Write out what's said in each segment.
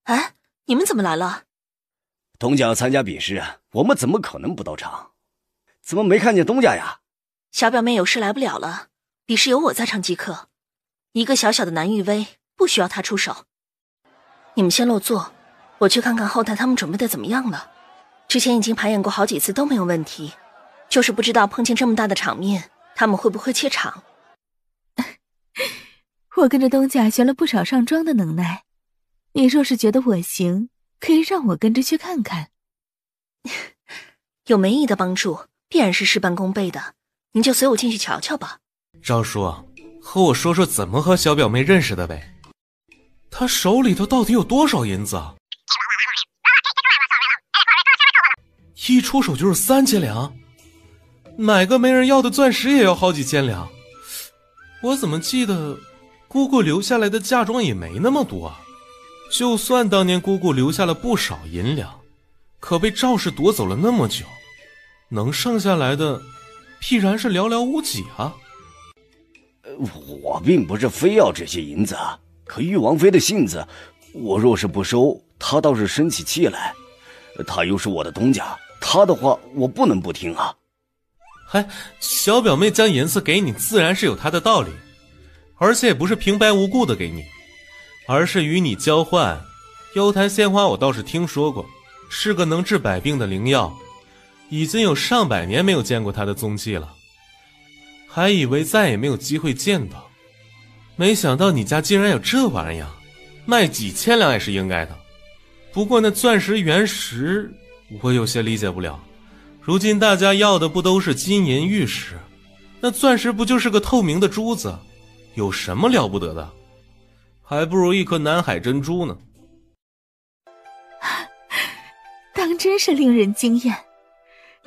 哎，你们怎么来了？东家要参加比试，我们怎么可能不到场？怎么没看见东家呀？小表妹有事来不了了，比试由我在场即可。一个小小的南域威，不需要他出手。你们先落座，我去看看后台他们准备的怎么样了。之前已经排演过好几次都没有问题，就是不知道碰见这么大的场面，他们会不会怯场。我跟着东家学了不少上妆的能耐，你若是觉得我行，可以让我跟着去看看。有梅姨的帮助，必然是事半功倍的，您就随我进去瞧瞧吧。赵叔，和我说说怎么和小表妹认识的呗？她手里头到底有多少银子啊？一出手就是3000两，买个没人要的钻石也要好几千两。我怎么记得姑姑留下来的嫁妆也没那么多啊？就算当年姑姑留下了不少银两，可被赵氏夺走了那么久，能剩下来的必然是寥寥无几啊。我并不是非要这些银子，可玉王妃的性子，我若是不收，她倒是生起气来。她又是我的东家，她的话我不能不听啊。嗨，小表妹将银子给你，自然是有她的道理，而且也不是平白无故的给你，而是与你交换。幽檀鲜花我倒是听说过，是个能治百病的灵药，已经有上百年没有见过它的踪迹了，还以为再也没有机会见到，没想到你家竟然有这玩意儿，卖几千两也是应该的。不过那钻石原石我有些理解不了，如今大家要的不都是金银玉石，那钻石不就是个透明的珠子，有什么了不得的？还不如一颗南海珍珠呢。当真是令人惊艳，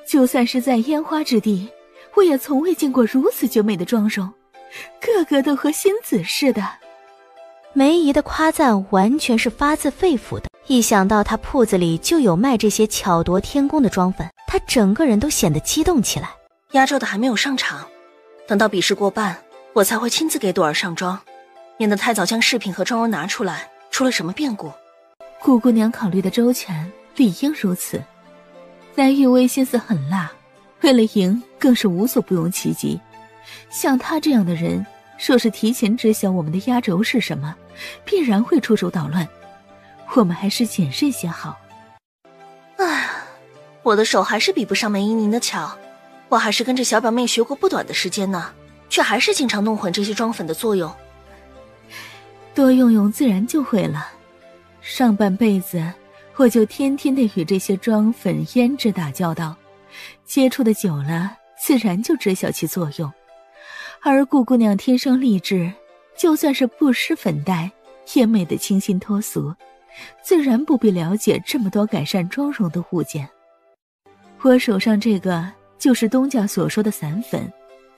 就算是在烟花之地，我也从未见过如此绝美的妆容，个个都和仙子似的。梅姨的夸赞完全是发自肺腑的，一想到她铺子里就有卖这些巧夺天工的妆粉，她整个人都显得激动起来。压轴的还没有上场，等到比试过半，我才会亲自给朵儿上妆，免得太早将饰品和妆容拿出来，出了什么变故。顾姑娘考虑的周全，理应如此。南玉薇心思狠辣，为了赢更是无所不用其极。像她这样的人，若是提前知晓我们的压轴是什么，必然会出手捣乱。我们还是谨慎些好。唉，我的手还是比不上梅姨您的巧，我还是跟着小表妹学过不短的时间呢，却还是经常弄混这些妆粉的作用。多用用自然就会了。上半辈子我就天天的与这些妆粉胭脂打交道，接触的久了，自然就知晓其作用。而顾姑娘天生丽质，就算是不施粉黛，也美得清新脱俗，自然不必了解这么多改善妆容的物件。我手上这个就是东家所说的散粉，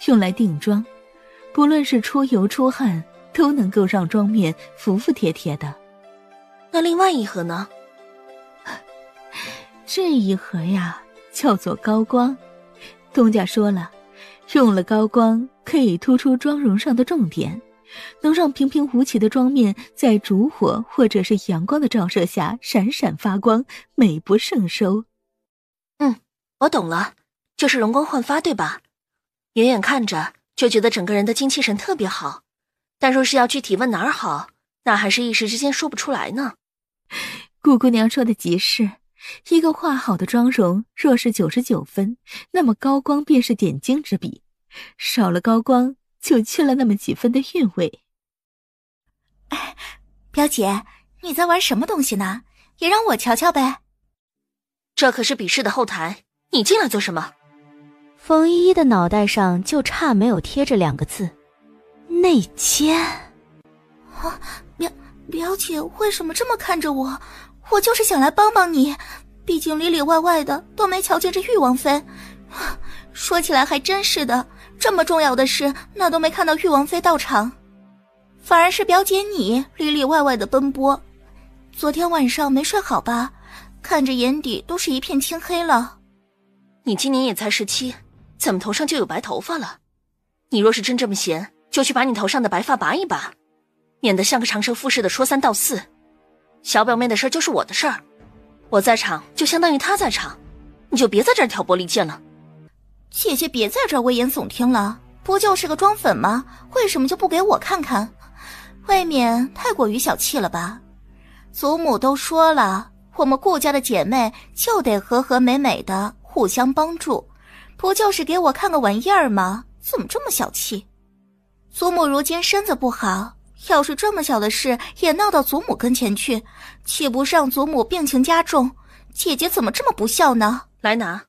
用来定妆，不论是出油出汗，都能够让妆面服服帖帖的。那另外一盒呢？这一盒呀，叫做高光。东家说了，用了高光可以突出妆容上的重点，能让平平无奇的妆面在烛火或者是阳光的照射下闪闪发光，美不胜收。我懂了，就是容光焕发对吧？远远看着就觉得整个人的精气神特别好，但若是要具体问哪儿好，那还是一时之间说不出来呢。顾姑娘说的极是，一个画好的妆容若是99分，那么高光便是点睛之笔，少了高光就缺了那么几分的韵味。哎，表姐，你在玩什么东西呢？也让我瞧瞧呗。这可是比试的后台，你进来做什么？冯依依的脑袋上就差没有贴着2个字：内奸。啊，表姐为什么这么看着我？我就是想来帮帮你，毕竟里里外外的都没瞧见这玉王妃。说起来还真是的，这么重要的事，那都没看到玉王妃到场，反而是表姐你里里外外的奔波。昨天晚上没睡好吧？看着眼底都是一片青黑了。你今年也才17，怎么头上就有白头发了？你若是真这么闲，就去把你头上的白发拔一拔，免得像个长舌妇似的说3道4。小表妹的事儿就是我的事儿，我在场就相当于她在场，你就别在这儿挑拨离间了。姐姐别在这儿危言耸听了，不就是个装粉吗？为什么就不给我看看？未免太过于小气了吧？祖母都说了，我们顾家的姐妹就得和和美美的互相帮助，不就是给我看个玩意儿吗？怎么这么小气？祖母如今身子不好，要是这么小的事也闹到祖母跟前去，岂不是让祖母病情加重？姐姐怎么这么不孝呢？来拿。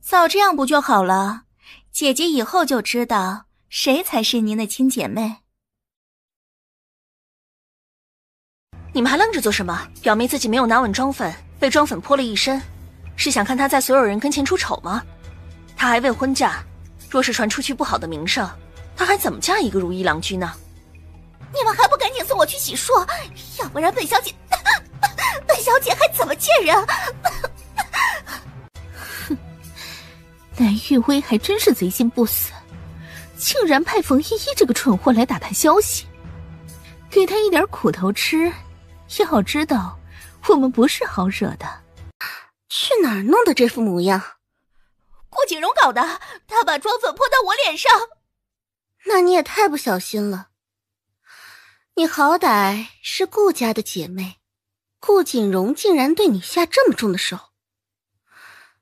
早这样不就好了？姐姐以后就知道谁才是您的亲姐妹。你们还愣着做什么？表妹自己没有拿稳妆粉，被妆粉泼了一身，是想看她在所有人跟前出丑吗？她还未婚嫁，若是传出去不好的名声，她还怎么嫁一个如意郎君呢？你们还不赶紧送我去洗漱，要不然本小姐还怎么见人？蓝玉薇还真是贼心不死，竟然派冯依依这个蠢货来打探消息，给他一点苦头吃。要知道，我们不是好惹的。去哪儿弄的这副模样？顾景荣搞的，他把妆粉泼到我脸上。那你也太不小心了。你好歹是顾家的姐妹，顾景荣竟然对你下这么重的手，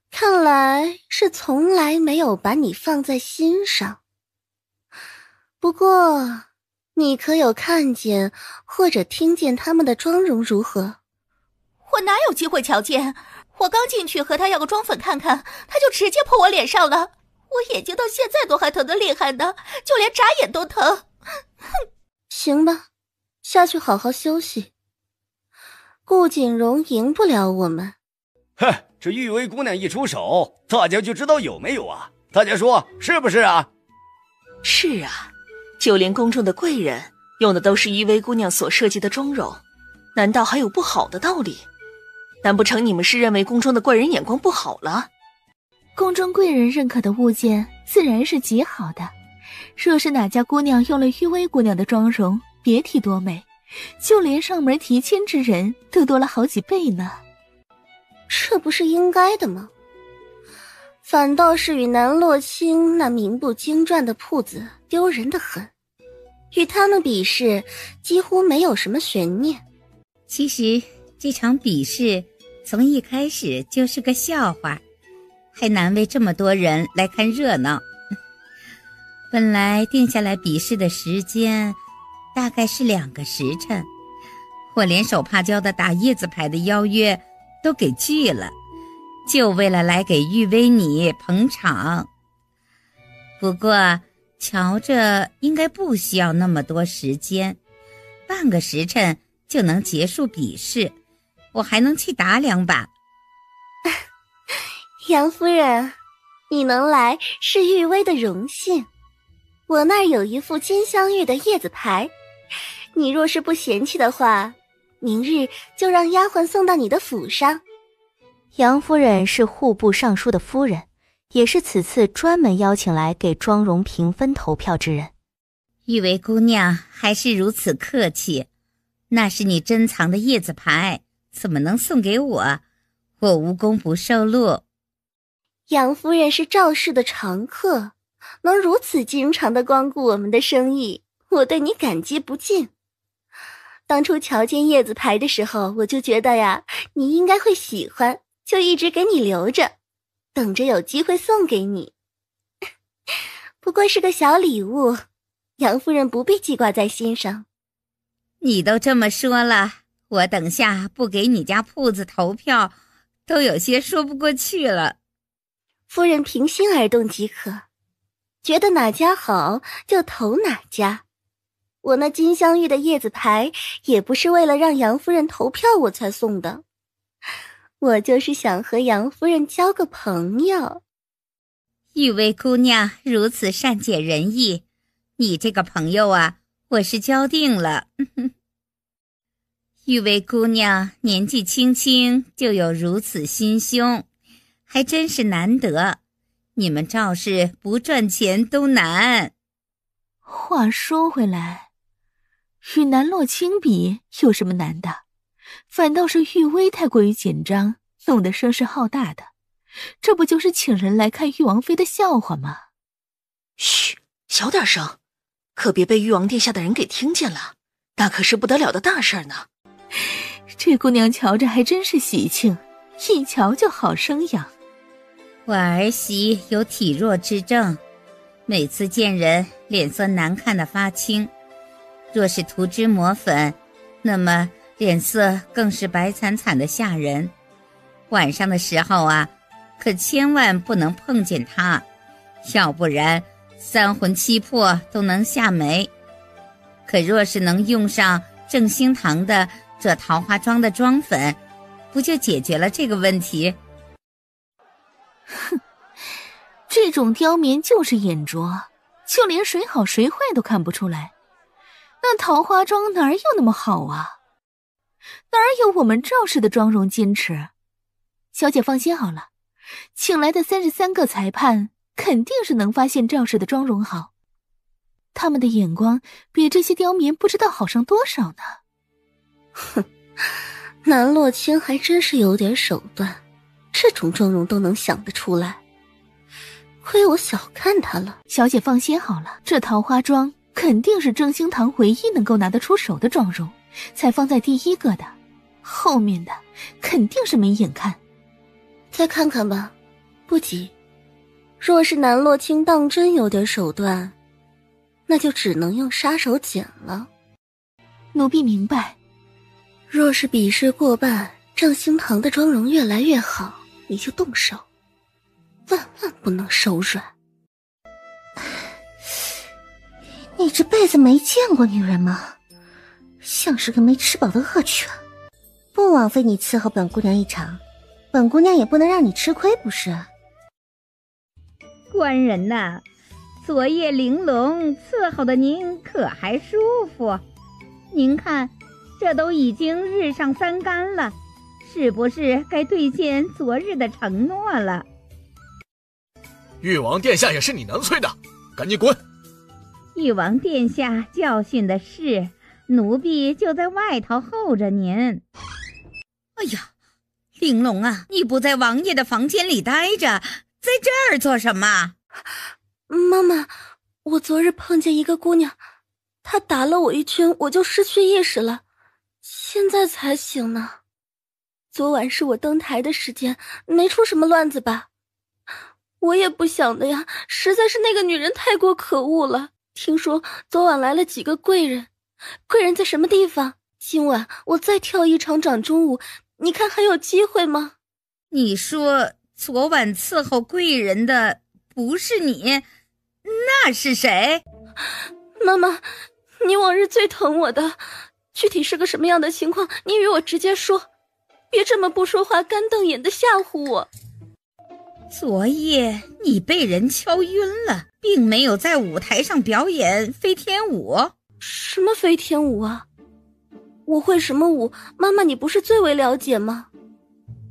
看来是从来没有把你放在心上。不过你可有看见或者听见他们的妆容如何？我哪有机会瞧见？我刚进去和他要个妆粉看看，他就直接泼我脸上了。我眼睛到现在都还疼得厉害呢，就连眨眼都疼。行吧，下去好好休息。顾景荣赢不了我们。哼，这玉薇姑娘一出手，大家就知道有没有啊？大家说是不是啊？是啊，就连宫中的贵人用的都是玉薇姑娘所设计的妆容，难道还有不好的道理？难不成你们是认为宫中的贵人眼光不好了？宫中贵人认可的物件自然是极好的，若是哪家姑娘用了玉薇姑娘的妆容，别提多美，就连上门提亲之人都多了好几倍呢。这不是应该的吗？反倒是与南洛清那名不经传的铺子丢人的很，与他们比试几乎没有什么悬念。其实这场比试从一开始就是个笑话，还难为这么多人来看热闹。本来定下来比试的时间大概是2个时辰，我连手帕交的打叶子牌的邀约都给拒了，就为了来给玉薇你捧场。不过瞧着应该不需要那么多时间，半个时辰就能结束比试，我还能去打2把。杨夫人，你能来是玉薇的荣幸。我那儿有一副金镶玉的叶子牌，你若是不嫌弃的话，明日就让丫鬟送到你的府上。杨夫人是户部尚书的夫人，也是此次专门邀请来给妆容评分投票之人。玉薇姑娘还是如此客气，那是你珍藏的叶子牌，怎么能送给我？我无功不受禄。杨夫人是赵氏的常客，能如此经常地光顾我们的生意，我对你感激不尽。当初瞧见叶子牌的时候，我就觉得呀，你应该会喜欢，就一直给你留着，等着有机会送给你。不过是个小礼物，杨夫人不必记挂在心上。你都这么说了，我等下不给你家铺子投票，都有些说不过去了。夫人凭心而动即可，觉得哪家好就投哪家。我那金镶玉的叶子牌也不是为了让杨夫人投票我才送的，我就是想和杨夫人交个朋友。玉薇姑娘如此善解人意，你这个朋友啊，我是交定了。玉薇姑娘年纪轻轻就有如此心胸，还真是难得，你们赵氏不赚钱都难。话说回来，与南洛清比有什么难的？反倒是玉薇太过于紧张，弄得声势浩大的，这不就是请人来看玉王妃的笑话吗？嘘，小点声，可别被玉王殿下的人给听见了，那可是不得了的大事呢。这姑娘瞧着还真是喜庆，一瞧就好生养。我儿媳有体弱之症，每次见人脸色难看的发青，若是涂脂抹粉，那么脸色更是白惨惨的吓人。晚上的时候啊，可千万不能碰见她，要不然三魂七魄都能吓没。可若是能用上正兴堂的这桃花妆的妆粉，不就解决了这个问题？哼，这种雕棉就是眼拙，就连谁好谁坏都看不出来。那桃花妆哪有那么好啊？哪有我们赵氏的妆容矜持？小姐放心好了，请来的33个裁判肯定是能发现赵氏的妆容好，他们的眼光比这些雕棉不知道好上多少呢。哼，南洛清还真是有点手段，这种妆容都能想得出来，亏我小看他了。小姐放心好了，这桃花妆肯定是正兴堂唯一能够拿得出手的妆容，才放在第一个的，后面的肯定是没眼看。再看看吧，不急。若是南洛清当真有点手段，那就只能用杀手锏了。奴婢明白。若是比试过半，正兴堂的妆容越来越好，你就动手，万万不能手软。你这辈子没见过女人吗？像是个没吃饱的恶犬。不枉费你伺候本姑娘一场，本姑娘也不能让你吃亏，不是？官人呐，昨夜玲珑伺候的您可还舒服？您看，这都已经日上三竿了，是不是该兑现昨日的承诺了？玉王殿下也是你能催的，赶紧滚！玉王殿下教训的是，奴婢就在外头候着您。哎呀，玲珑啊，你不在王爷的房间里待着，在这儿做什么？妈妈，我昨日碰见一个姑娘，她打了我一拳，我就失去意识了，现在才醒呢。昨晚是我登台的时间，没出什么乱子吧？我也不想的呀，实在是那个女人太过可恶了。听说昨晚来了几个贵人，贵人在什么地方？今晚我再跳一场掌中舞，你看还有机会吗？你说昨晚伺候贵人的不是你，那是谁？妈妈，你往日最疼我的，具体是个什么样的情况，你与我直接说，别这么不说话干瞪眼的吓唬我。昨夜你被人敲晕了，并没有在舞台上表演飞天舞。什么飞天舞啊？我会什么舞？妈妈你不是最为了解吗？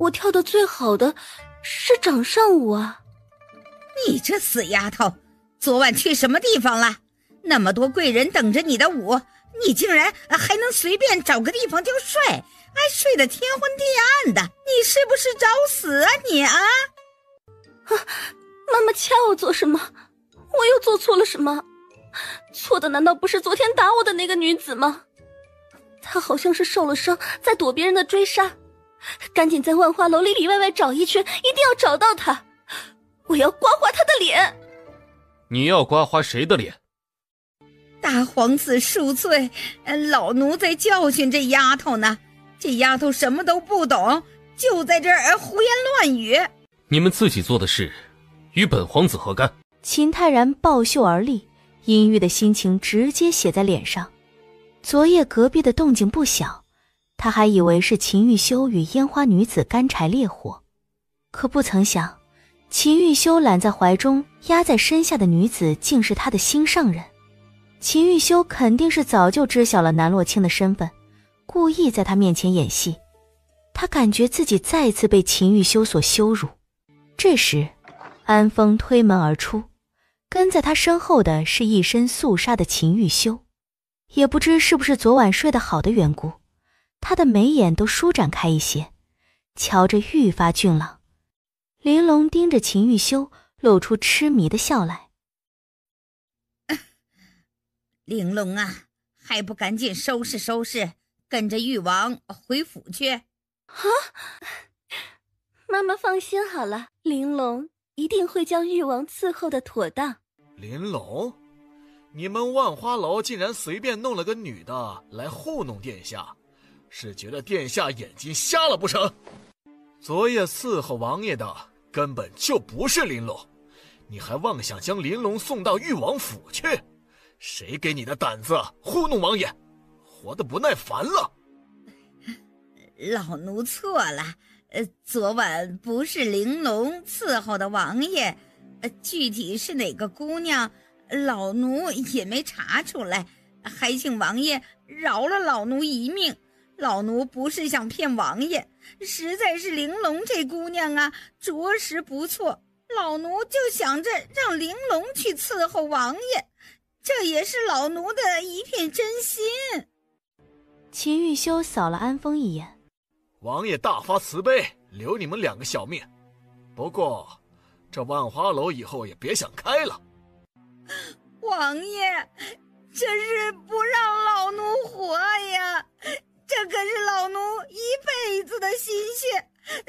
我跳得最好的是掌上舞啊。你这死丫头，昨晚去什么地方了？那么多贵人等着你的舞，你竟然还能随便找个地方就睡，还睡得天昏地暗的，你是不是找死啊你啊？妈妈掐我做什么？我又做错了什么？错的难道不是昨天打我的那个女子吗？她好像是受了伤，在躲别人的追杀，赶紧在万花楼里里外外找一圈，一定要找到她，我要刮花她的脸。你要刮花谁的脸？大皇子恕罪，老奴在教训这丫头呢，这丫头什么都不懂，就在这儿胡言乱语。你们自己做的事与本皇子何干？秦泰然抱袖而立，阴郁的心情直接写在脸上。昨夜隔壁的动静不小，他还以为是秦玉修与烟花女子干柴烈火，可不曾想秦玉修揽在怀中压在身下的女子竟是他的心上人。秦玉修肯定是早就知晓了南洛清的身份，故意在他面前演戏。他感觉自己再次被秦玉修所羞辱。这时安风推门而出，跟在他身后的是一身肃杀的秦玉修。也不知是不是昨晚睡得好的缘故，他的眉眼都舒展开一些，瞧着愈发俊朗。玲珑盯着秦玉修，露出痴迷的笑来。玲珑啊，还不赶紧收拾收拾，跟着誉王回府去。啊，妈妈放心好了，玲珑一定会将誉王伺候的妥当。玲珑，你们万花楼竟然随便弄了个女的来糊弄殿下，是觉得殿下眼睛瞎了不成？昨夜伺候王爷的根本就不是玲珑，你还妄想将玲珑送到誉王府去？谁给你的胆子糊弄王爷？活得不耐烦了。老奴错了，昨晚不是玲珑伺候的王爷，具体是哪个姑娘，老奴也没查出来，还请王爷饶了老奴一命。老奴不是想骗王爷，实在是玲珑这姑娘啊，着实不错，老奴就想着让玲珑去伺候王爷，这也是老奴的一片真心。秦玉修扫了安风一眼，王爷大发慈悲，留你们2个小命，不过这万花楼以后也别想开了。王爷，这是不让老奴活呀，这可是老奴一辈子的心血，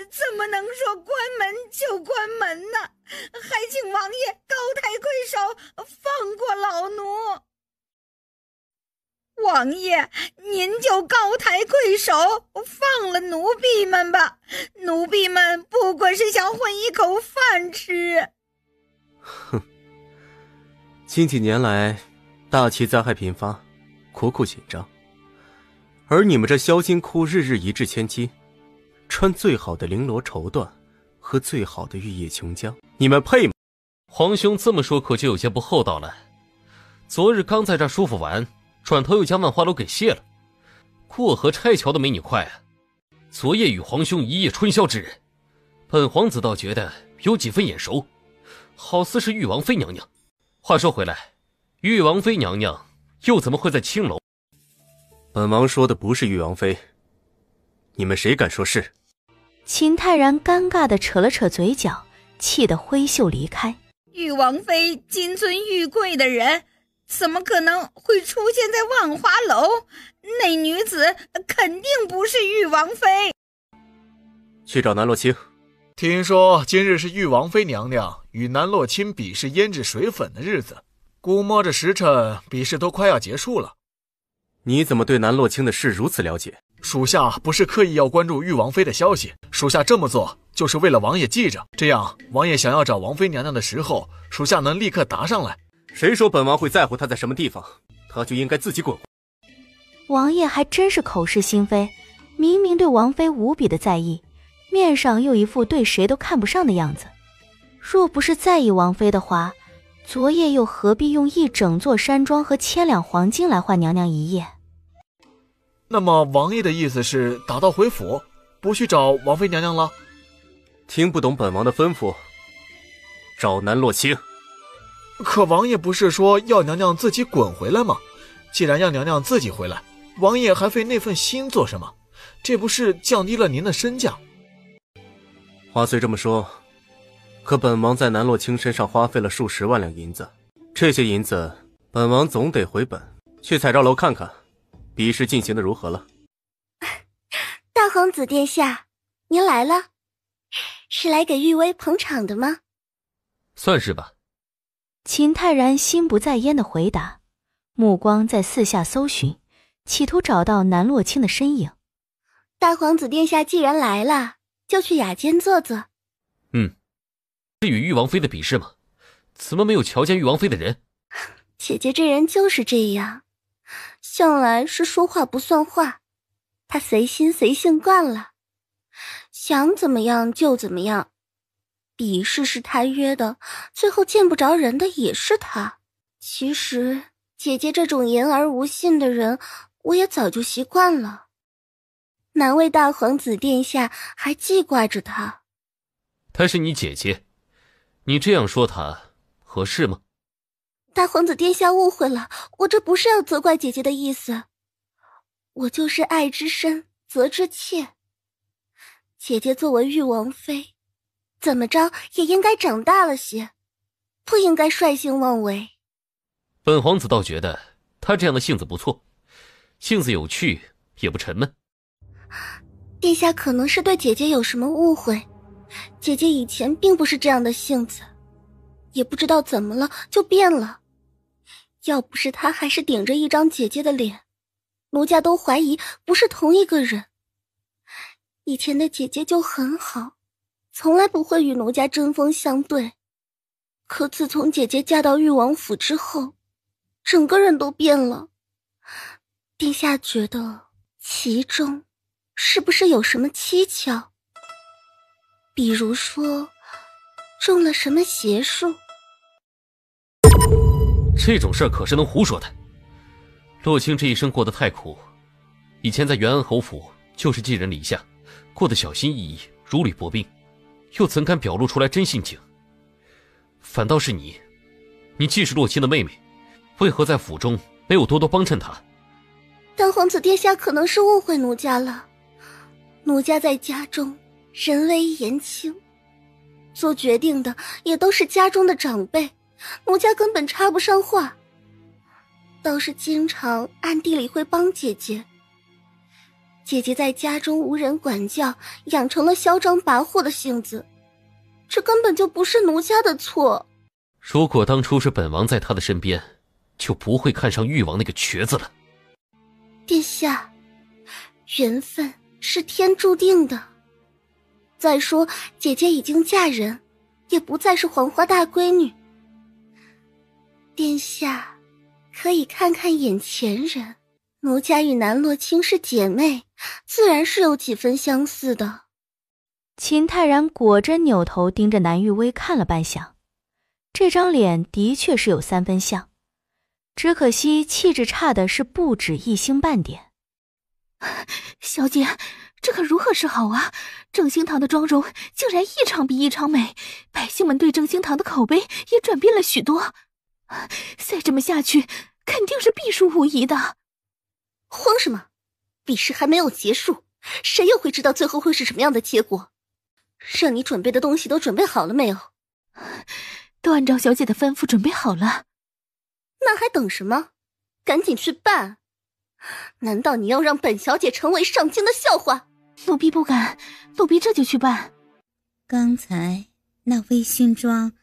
怎么能说关门就关门呢？还请王爷高抬贵手，放过老奴。王爷，您就高抬贵手，放了奴婢们吧，奴婢们不过是想混一口饭吃。哼，近几年来大气灾害频发，国库紧张，而你们这销金窟日日一掷千金，穿最好的绫罗绸缎和最好的玉叶琼浆，你们配吗？皇兄这么说可就有些不厚道了。昨日刚在这舒服完，转头又将万花楼给卸了，过河拆桥的没你快啊！昨夜与皇兄一夜春宵之人，本皇子倒觉得有几分眼熟，好似是誉王妃娘娘。话说回来，誉王妃娘娘又怎么会在青楼？本王说的不是誉王妃，你们谁敢说是？秦泰然尴尬地扯了扯嘴角，气得挥袖离开。誉王妃金尊玉贵的人，怎么可能会出现在万花楼？那女子肯定不是誉王妃。去找南洛清。听说今日是誉王妃娘娘与南洛清比试胭脂水粉的日子，估摸着时辰比试都快要结束了。你怎么对南洛清的事如此了解？属下不是刻意要关注誉王妃的消息，属下这么做就是为了王爷记着，这样王爷想要找王妃娘娘的时候，属下能立刻答上来。谁说本王会在乎她在什么地方？她就应该自己滚。王爷还真是口是心非，明明对王妃无比的在意，面上又一副对谁都看不上的样子。若不是在意王妃的话，昨夜又何必用一整座山庄和1000两黄金来换娘娘一夜？那么王爷的意思是打道回府，不去找王妃娘娘了？听不懂本王的吩咐，找南洛清。可王爷不是说要娘娘自己滚回来吗？既然让娘娘自己回来，王爷还费那份心做什么？这不是降低了您的身价？话虽这么说，可本王在南洛清身上花费了数十万两银子，这些银子本王总得回本。去彩照楼看看比试进行的如何了。大皇子殿下，您来了，是来给玉薇捧场的吗？算是吧。秦泰然心不在焉地回答，目光在四下搜寻，企图找到南洛清的身影。大皇子殿下既然来了，就去雅间坐坐。是与誉王妃的比试吗？怎么没有瞧见誉王妃的人？姐姐这人就是这样，向来是说话不算话，她随心随性惯了，想怎么样就怎么样。比试是她约的，最后见不着人的也是她。其实姐姐这种言而无信的人，我也早就习惯了，难为大皇子殿下还记挂着她。她是你姐姐，你这样说她合适吗？大皇子殿下误会了，我这不是要责怪姐姐的意思，我就是爱之深责之切。姐姐作为玉王妃，怎么着也应该长大了些，不应该率性妄为。本皇子倒觉得他这样的性子不错，性子有趣，也不沉闷。殿下可能是对姐姐有什么误会，姐姐以前并不是这样的性子，也不知道怎么了就变了。要不是她还是顶着一张姐姐的脸，奴家都怀疑不是同一个人。以前的姐姐就很好，从来不会与奴家针锋相对，可自从姐姐嫁到玉王府之后，整个人都变了。殿下觉得其中是不是有什么蹊跷？比如说中了什么邪术？这种事儿可是能胡说的。洛清这一生过得太苦，以前在元安侯府就是寄人篱下，过得小心翼翼，如履薄冰，又怎敢表露出来真性情？反倒是你既是洛清的妹妹，为何在府中没有多多帮衬她？大皇子殿下可能是误会奴家了，奴家在家中人微言轻，做决定的也都是家中的长辈，奴家根本插不上话，倒是经常暗地里会帮姐姐。姐姐在家中无人管教，养成了嚣张跋扈的性子，这根本就不是奴家的错。如果当初是本王在她的身边，就不会看上誉王那个瘸子了。殿下，缘分是天注定的。再说姐姐已经嫁人，也不再是黄花大闺女。殿下可以看看眼前人，奴家与南洛清是姐妹，自然是有几分相似的。秦泰然果真扭头盯着南玉薇看了半晌，这张脸的确是有3分像，只可惜气质差的是不止1星半点。小姐，这可如何是好啊？正兴堂的妆容竟然一场比一场美，百姓们对正兴堂的口碑也转变了许多。再这么下去，肯定是必输无疑的。慌什么？比试还没有结束，谁又会知道最后会是什么样的结果？让你准备的东西都准备好了没有？都按照小姐的吩咐准备好了。那还等什么？赶紧去办！难道你要让本小姐成为上京的笑话？奴婢不敢，奴婢这就去办。刚才那微醺妆，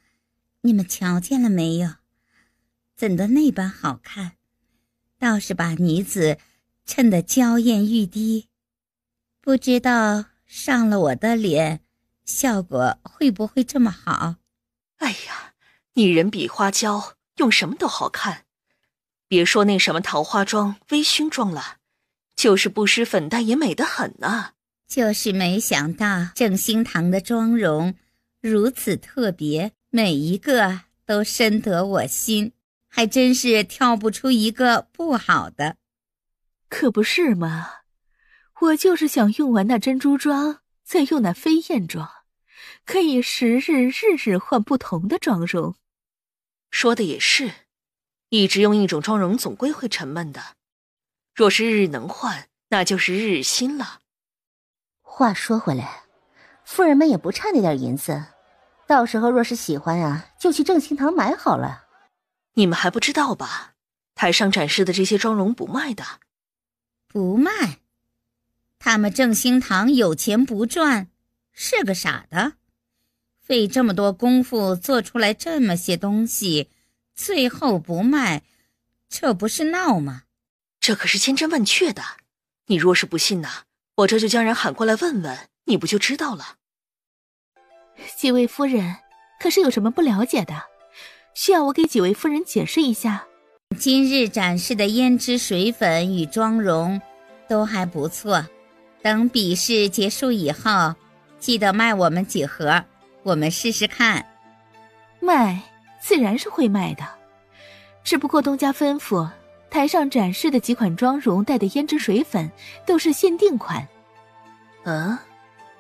你们瞧见了没有？怎的那般好看，倒是把女子衬得娇艳欲滴。不知道上了我的脸，效果会不会这么好？哎呀，你人比花娇，用什么都好看。别说那什么桃花妆、微醺妆了，就是不施粉黛也美得很啊。就是没想到正兴堂的妆容如此特别，每一个都深得我心，还真是挑不出一个不好的。可不是嘛，我就是想用完那珍珠妆，再用那飞燕妆，可以时日换不同的妆容。说的也是，一直用一种妆容总归会沉闷的，若是日日能换，那就是日日新了。话说回来，夫人们也不差那点银子，到时候若是喜欢啊，就去正兴堂买好了。你们还不知道吧？台上展示的这些妆容不卖的。不卖？他们正兴堂有钱不赚，是个傻的。费这么多功夫做出来这么些东西，最后不卖，这不是闹吗？这可是千真万确的，你若是不信呐，我这就将人喊过来问问，你不就知道了。几位夫人可是有什么不了解的，需要我给几位夫人解释一下？今日展示的胭脂水粉与妆容都还不错，等比试结束以后，记得卖我们几盒，我们试试看。卖自然是会卖的，只不过东家吩咐台上展示的几款妆容带的胭脂水粉都是限定款。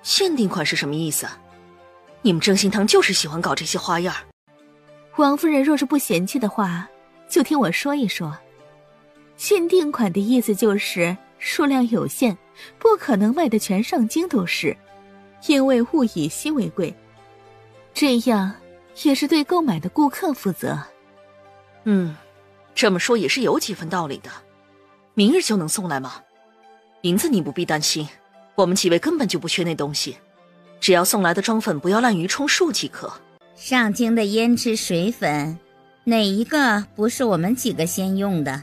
限定款是什么意思？你们正兴堂就是喜欢搞这些花样。王夫人若是不嫌弃的话，就听我说一说。限定款的意思就是数量有限，不可能卖得全上京都是，因为物以稀为贵，这样也是对购买的顾客负责。这么说也是有几分道理的。明日就能送来吗？银子你不必担心，我们几位根本就不缺那东西，只要送来的装粉不要滥竽充数即可。上京的胭脂水粉，哪一个不是我们几个先用的？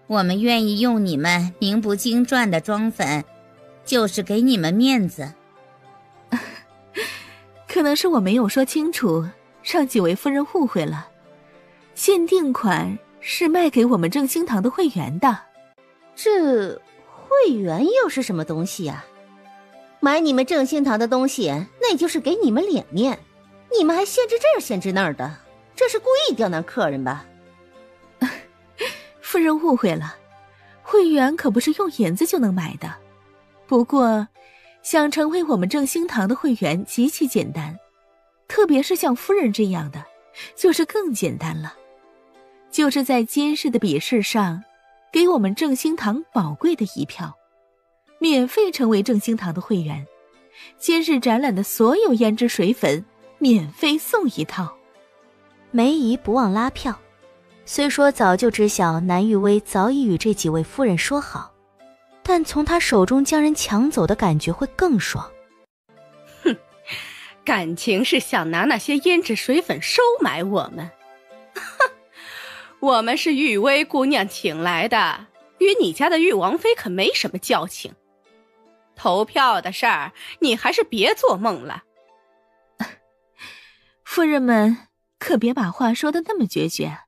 我们愿意用你们名不经传的装粉，就是给你们面子。可能是我没有说清楚，让几位夫人误会了。限定款是卖给我们正兴堂的会员的。这会员又是什么东西呀？买你们正兴堂的东西，那就是给你们脸面，你们还限制这儿限制那儿的，这是故意刁难客人吧？夫人误会了，会员可不是用银子就能买的。不过想成为我们正兴堂的会员极其简单，特别是像夫人这样的就是更简单了，就是在今日的比试上给我们正兴堂宝贵的一票，免费成为正兴堂的会员，今日展览的所有胭脂水粉免费送一套。梅姨不忘拉票，虽说早就知晓南玉薇早已与这几位夫人说好，但从他手中将人抢走的感觉会更爽。哼，感情是想拿那些胭脂水粉收买我们。我们是玉薇姑娘请来的，与你家的玉王妃可没什么交情。投票的事儿，你还是别做梦了。夫人们可别把话说得那么决绝。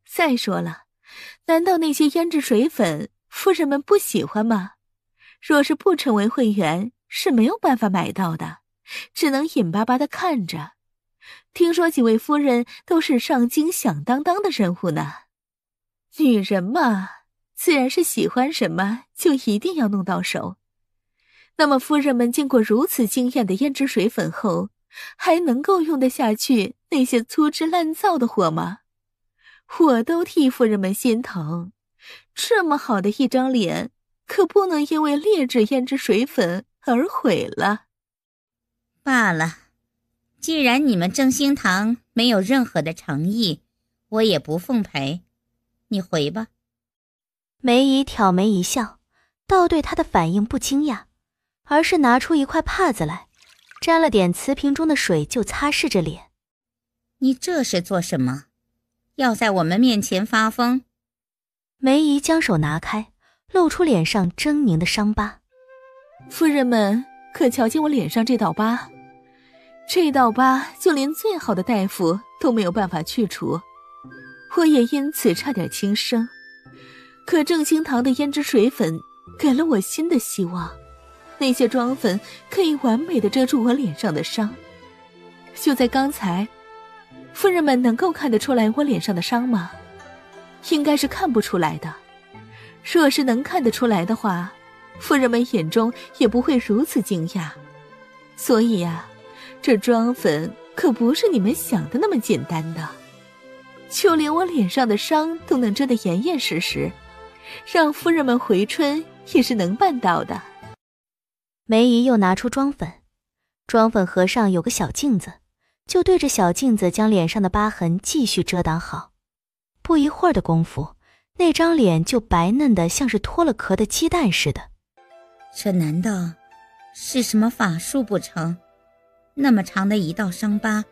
再说了，难道那些胭脂水粉夫人们不喜欢吗？若是不成为会员，是没有办法买到的，只能眼巴巴地看着。听说几位夫人都是上京响当当的人物呢。女人嘛，自然是喜欢什么就一定要弄到手。那么夫人们见过如此惊艳的胭脂水粉后，还能够用得下去那些粗制滥造的货吗？我都替夫人们心疼，这么好的一张脸，可不能因为劣质胭脂水粉而毁了。罢了，既然你们正兴堂没有任何的诚意，我也不奉陪，你回吧。梅姨挑眉一笑，倒对他的反应不惊讶，而是拿出一块帕子来，沾了点瓷瓶中的水就擦拭着脸。你这是做什么？要在我们面前发疯？梅姨将手拿开，露出脸上狰狞的伤疤。夫人们可瞧见我脸上这道疤？这道疤就连最好的大夫都没有办法去除，我也因此差点轻生。可正兴堂的胭脂水粉给了我新的希望，那些妆粉可以完美地遮住我脸上的伤。就在刚才，夫人们能够看得出来我脸上的伤吗？应该是看不出来的。若是能看得出来的话，夫人们眼中也不会如此惊讶。所以啊，这妆粉可不是你们想的那么简单的，就连我脸上的伤都能遮得严严实实，让夫人们回春也是能办到的。梅姨又拿出妆粉，妆粉盒上有个小镜子，就对着小镜子将脸上的疤痕继续遮挡好。不一会儿的功夫，那张脸就白嫩的像是脱了壳的鸡蛋似的。这难道是什么法术不成？那么长的一道伤疤，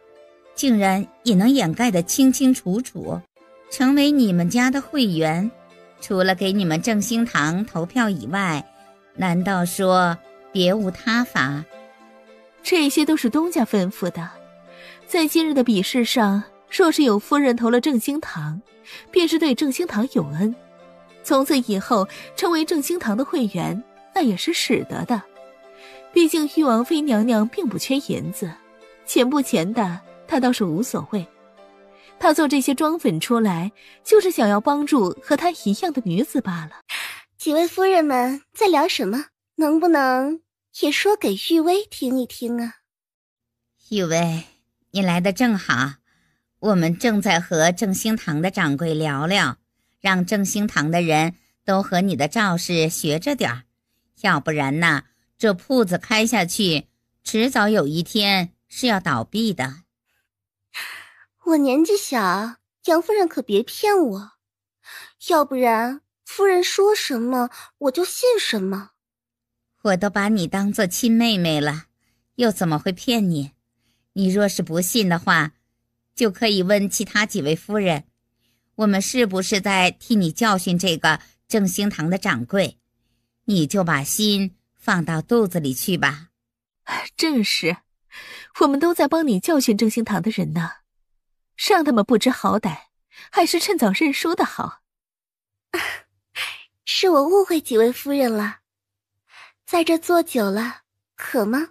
竟然也能掩盖得清清楚楚。成为你们家的会员，除了给你们正兴堂投票以外，难道说别无他法？这些都是东家吩咐的。在今日的比试上，若是有夫人投了正兴堂，便是对正兴堂有恩，从此以后成为正兴堂的会员，那也是使得的。毕竟玉王妃娘娘并不缺银子，钱不钱的她倒是无所谓。她做这些妆粉出来，就是想要帮助和她一样的女子罢了。几位夫人们在聊什么？能不能也说给玉薇听一听啊？玉薇，你来得正好，我们正在和正兴堂的掌柜聊聊，让正兴堂的人都和你的赵氏学着点儿，要不然呢，这铺子开下去，迟早有一天是要倒闭的。我年纪小，杨夫人可别骗我，要不然夫人说什么我就信什么。我都把你当作亲妹妹了，又怎么会骗你？你若是不信的话，就可以问其他几位夫人，我们是不是在替你教训这个正兴堂的掌柜？你就把心放到肚子里去吧。正是，我们都在帮你教训正兴堂的人呢，让他们不知好歹，还是趁早认输的好。是我误会几位夫人了，在这坐久了，渴吗？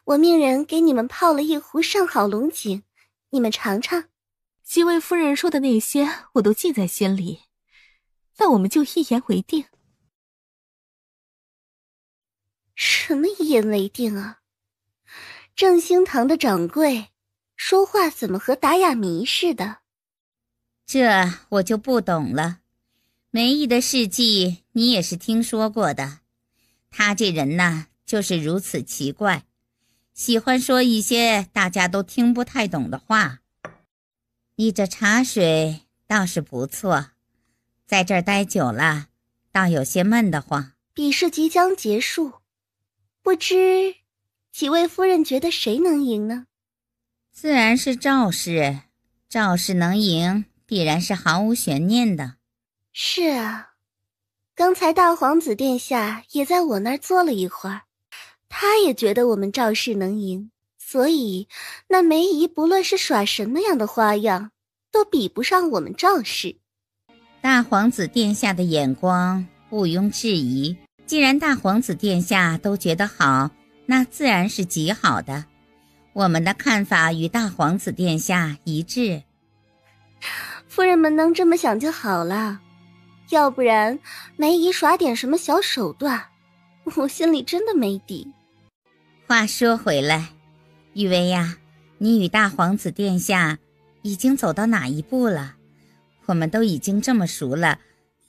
我命人给你们泡了一壶上好龙井，你们尝尝。几位夫人说的那些我都记在心里，那我们就一言为定。什么一言为定啊？正兴堂的掌柜说话怎么和达雅弥似的？这我就不懂了。梅姨的事迹你也是听说过的，他这人呢，就是如此奇怪，喜欢说一些大家都听不太懂的话。你这茶水倒是不错，在这儿待久了，倒有些闷得慌。比试即将结束，不知几位夫人觉得谁能赢呢？自然是赵氏，赵氏能赢，必然是毫无悬念的。是啊，刚才大皇子殿下也在我那儿坐了一会儿，他也觉得我们赵氏能赢，所以那梅姨不论是耍什么样的花样，都比不上我们赵氏。大皇子殿下的眼光毋庸置疑，既然大皇子殿下都觉得好，那自然是极好的。我们的看法与大皇子殿下一致。夫人们能这么想就好了，要不然梅姨耍点什么小手段，我心里真的没底。话说回来，玉薇呀，你与大皇子殿下已经走到哪一步了？我们都已经这么熟了，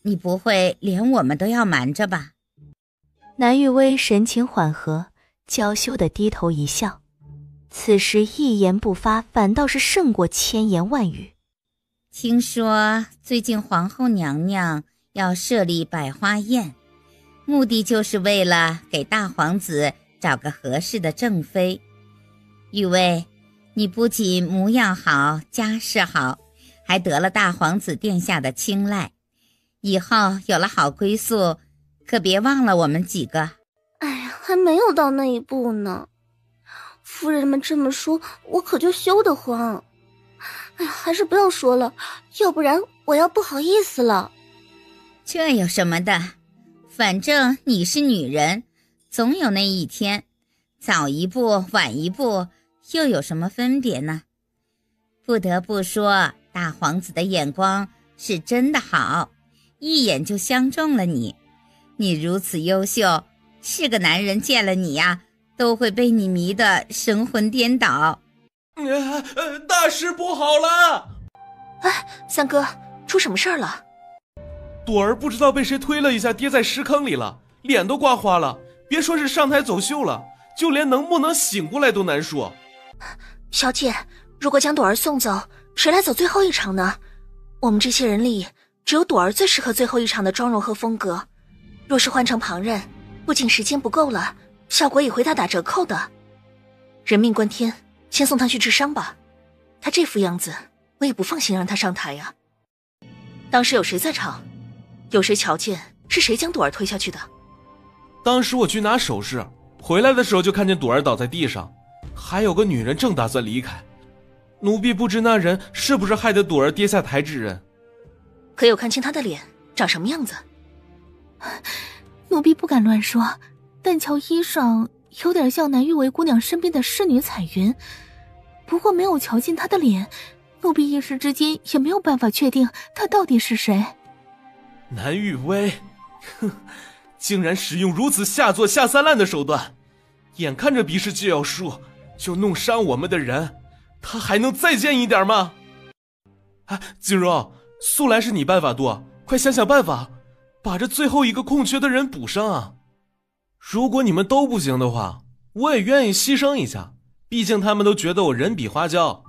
你不会连我们都要瞒着吧？南玉薇神情缓和，娇羞地低头一笑，此时一言不发，反倒是胜过千言万语。听说最近皇后娘娘要设立百花宴，目的就是为了给大皇子找个合适的正妃。玉薇，你不仅模样好，家世好，还得了大皇子殿下的青睐，以后有了好归宿，可别忘了我们几个。哎呀，还没有到那一步呢。夫人们这么说，我可就羞得慌。哎呀，还是不要说了，要不然我要不好意思了。这有什么的，反正你是女人，总有那一天，早一步晚一步又有什么分别呢？不得不说，大皇子的眼光是真的好，一眼就相中了你。你如此优秀，是个男人见了你呀，都会被你迷得神魂颠倒。大事不好了！哎，三哥，出什么事儿了？朵儿不知道被谁推了一下，跌在石坑里了，脸都刮花了。别说是上台走秀了，就连能不能醒过来都难说。小姐，如果将朵儿送走，谁来走最后一场呢？我们这些人里，只有朵儿最适合最后一场的妆容和风格。若是换成旁人，不仅时间不够了，效果也会大打折扣的。人命关天，先送她去治伤吧。她这副样子，我也不放心让她上台呀。当时有谁在场？有谁瞧见是谁将朵儿推下去的？当时我去拿首饰，回来的时候就看见朵儿倒在地上，还有个女人正打算离开。奴婢不知那人是不是害得朵儿跌下台之人。可有看清她的脸长什么样子？奴婢不敢乱说，但瞧衣裳有点像南玉为姑娘身边的侍女彩云，不过没有瞧见她的脸，奴婢一时之间也没有办法确定她到底是谁。南玉薇，哼，竟然使用如此下作下三滥的手段，眼看着比试就要输，就弄伤我们的人，他还能再贱一点吗？锦柔，素来是你办法多，快想想办法，把这最后一个空缺的人补上啊！如果你们都不行的话，我也愿意牺牲一下，毕竟他们都觉得我人比花娇。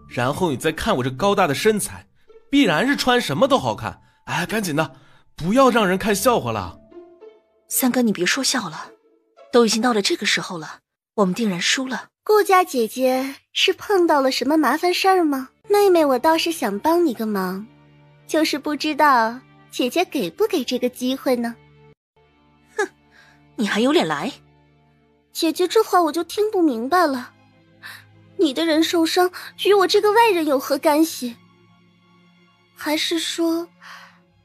然后你再看我这高大的身材，必然是穿什么都好看。哎，赶紧的，不要让人看笑话了。三哥，你别说笑了，都已经到了这个时候了，我们定然输了。顾家姐姐是碰到了什么麻烦事儿吗？妹妹，我倒是想帮你个忙，就是不知道姐姐给不给这个机会呢？哼，你还有脸来？姐姐这话我就听不明白了。你的人受伤与我这个外人有何干系？还是说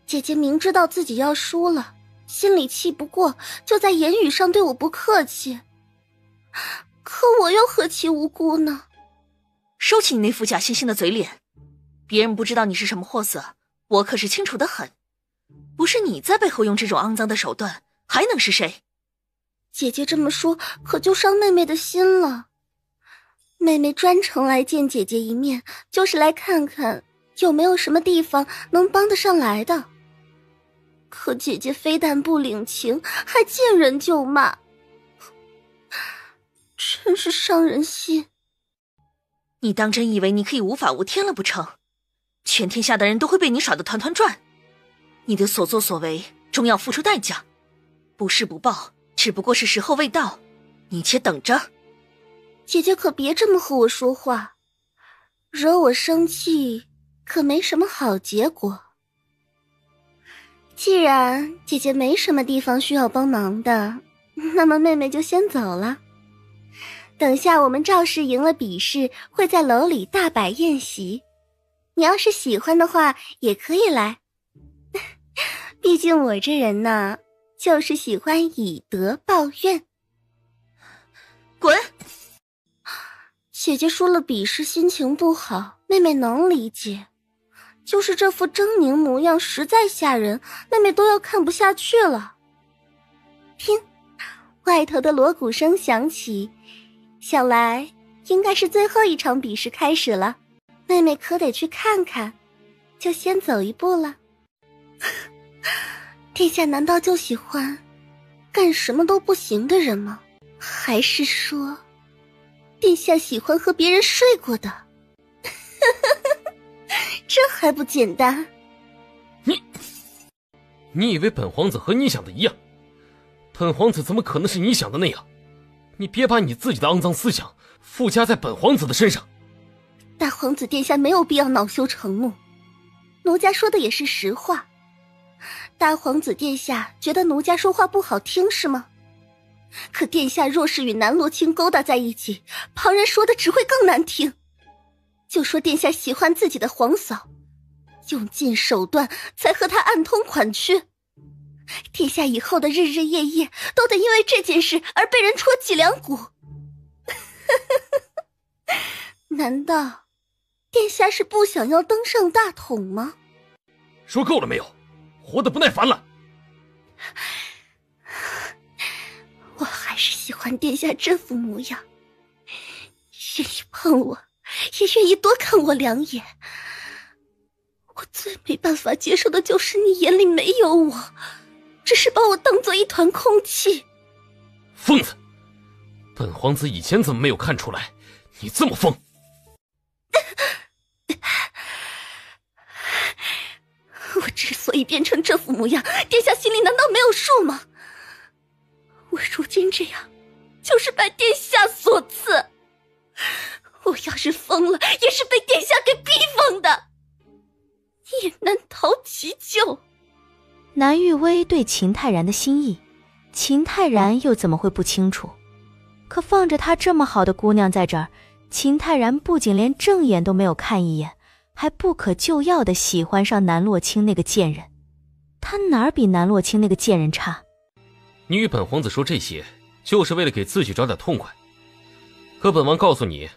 姐姐明知道自己要输了，心里气不过，就在言语上对我不客气？可我又何其无辜呢？收起你那副假惺惺的嘴脸，别人不知道你是什么货色，我可是清楚得很。不是你在背后用这种肮脏的手段，还能是谁？姐姐这么说可就伤妹妹的心了。妹妹专程来见姐姐一面，就是来看看有没有什么地方能帮得上来的。可姐姐非但不领情，还见人就骂，真是伤人心。你当真以为你可以无法无天了不成？全天下的人都会被你耍得团团转，你的所作所为终要付出代价，不是不报，只不过是时候未到，你且等着。姐姐可别这么和我说话，惹我生气可没什么好结果。既然姐姐没什么地方需要帮忙的，那么妹妹就先走了。等下我们赵氏赢了比试，会在楼里大摆宴席，你要是喜欢的话也可以来。毕竟我这人呢，就是喜欢以德报怨。滚！姐姐输了比试，心情不好，妹妹能理解。就是这副狰狞模样实在吓人，妹妹都要看不下去了。听，外头的锣鼓声响起，想来应该是最后一场比试开始了，妹妹可得去看看，就先走一步了。殿下难道就喜欢干什么都不行的人吗？还是说殿下喜欢和别人睡过的？这还不简单？你以为本皇子和你想的一样？本皇子怎么可能是你想的那样？你别把你自己的肮脏思想附加在本皇子的身上。大皇子殿下没有必要恼羞成怒，奴家说的也是实话。大皇子殿下觉得奴家说话不好听是吗？可殿下若是与南罗卿勾搭在一起，旁人说的只会更难听。就说殿下喜欢自己的皇嫂，用尽手段才和她暗通款曲，殿下以后的日日夜夜都得因为这件事而被人戳脊梁骨。难道殿下是不想要登上大统吗？说够了没有？活得不耐烦了。我还是喜欢殿下这副模样，愿意碰我，也愿意多看我两眼。我最没办法接受的就是你眼里没有我，只是把我当做一团空气。疯子！本皇子以前怎么没有看出来你这么疯？我之所以变成这副模样，殿下心里难道没有数吗？我如今这样，就是拜殿下所赐。我要是疯了，也是被殿下给逼疯的，也难逃其咎。南玉薇对秦泰然的心意，秦泰然又怎么会不清楚？可放着她这么好的姑娘在这儿，秦泰然不仅连正眼都没有看一眼，还不可救药地喜欢上南洛卿那个贱人。他哪儿比南洛卿那个贱人差？你与本皇子说这些，就是为了给自己找点痛快。可本王告诉你，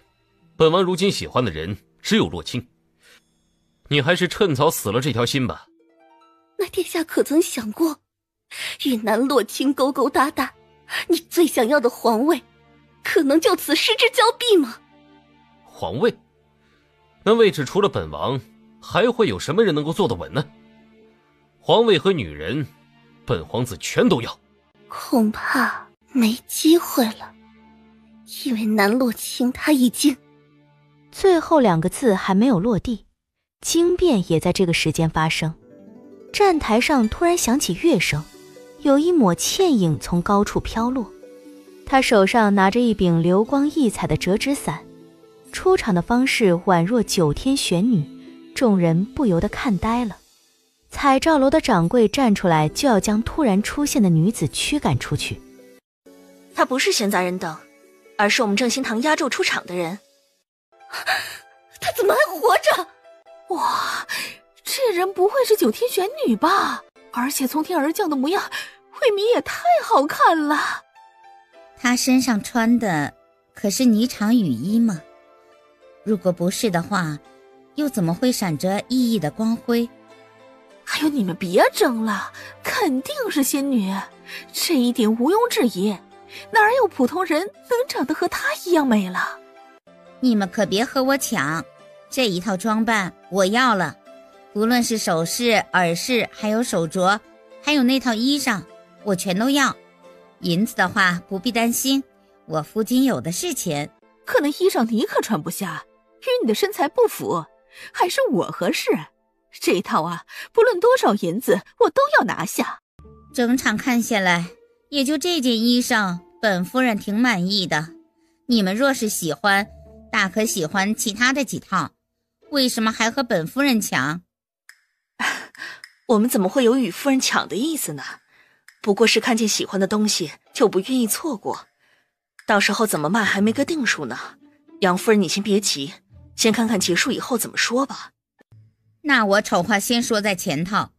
本王如今喜欢的人只有洛卿，你还是趁早死了这条心吧。那殿下可曾想过，与南洛卿勾勾搭搭，你最想要的皇位，可能就此失之交臂吗？皇位？那位置除了本王，还会有什么人能够坐得稳呢？皇位和女人，本皇子全都要。恐怕没机会了，因为南洛卿他已经……最后2个字还没有落地，惊变也在这个时间发生。站台上突然响起乐声，有一抹倩影从高处飘落。他手上拿着一柄流光溢彩的折纸伞，出场的方式宛若9天玄女，众人不由得看呆了。彩照楼的掌柜站出来，就要将突然出现的女子驱赶出去。她不是闲杂人等，而是我们正心堂压轴出场的人。她怎么还活着？哇，这人不会是9天玄女吧？而且从天而降的模样，未免也太好看了。她身上穿的可是霓裳羽衣吗？如果不是的话，又怎么会闪着熠熠的光辉？还有你们别争了，肯定是仙女，这一点毋庸置疑。哪有普通人能长得和她一样美了？你们可别和我抢，这一套装扮我要了，无论是首饰、耳饰，还有手镯，还有那套衣裳，我全都要。银子的话不必担心，我夫君有的是钱。可那衣裳你可穿不下，与你的身材不符，还是我合适。这一套啊，不论多少银子，我都要拿下。整场看下来，也就这件衣裳，本夫人挺满意的。你们若是喜欢，大可喜欢其他的几套，为什么还和本夫人抢？我们怎么会有与夫人抢的意思呢？不过是看见喜欢的东西就不愿意错过，到时候怎么卖还没个定数呢。杨夫人你先别急，先看看结束以后怎么说吧。那我丑话先说在前头，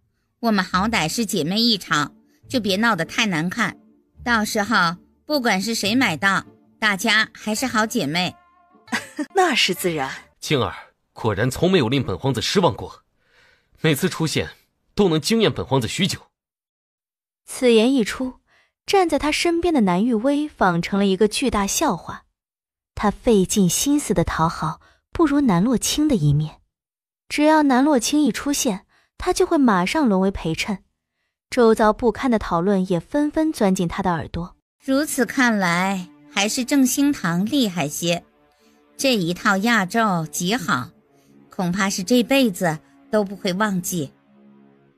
我们好歹是姐妹一场，就别闹得太难看，到时候不管是谁买到，大家还是好姐妹。那是自然。青儿果然从没有令本皇子失望过，每次出现都能惊艳本皇子许久。此言一出，站在他身边的南玉薇仿成了一个巨大笑话。他费尽心思的讨好不如南洛卿的一面，只要南洛卿一出现，他就会马上沦为陪衬。周遭不堪的讨论也纷纷钻进他的耳朵。如此看来，还是正兴堂厉害些，这一套亚洲极好，恐怕是这辈子都不会忘记。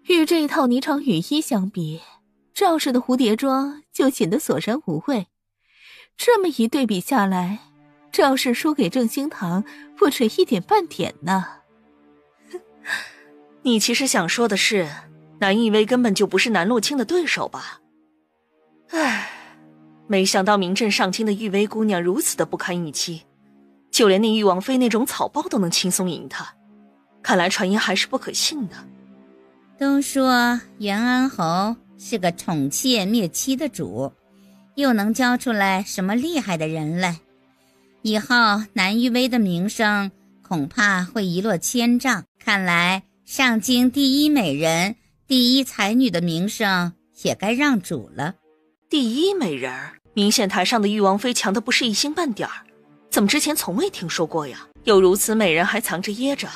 与这一套霓裳羽衣相比，赵氏的蝴蝶装就显得索然无味。这么一对比下来，赵氏输给正兴堂不止一点半点呢。你其实想说的是，南逸薇根本就不是南洛卿的对手吧？唉，没想到名震上京的玉薇姑娘如此的不堪一击，就连那玉王妃那种草包都能轻松赢她，看来传言还是不可信的。都说袁安侯是个宠妾灭妻的主，又能教出来什么厉害的人来？以后南玉薇的名声恐怕会一落千丈，看来上京第一美人、第一才女的名声也该让主了。第一美人，明显台上的玉王妃强的不是一星半点儿，怎么之前从未听说过呀？有如此美人还藏着掖着，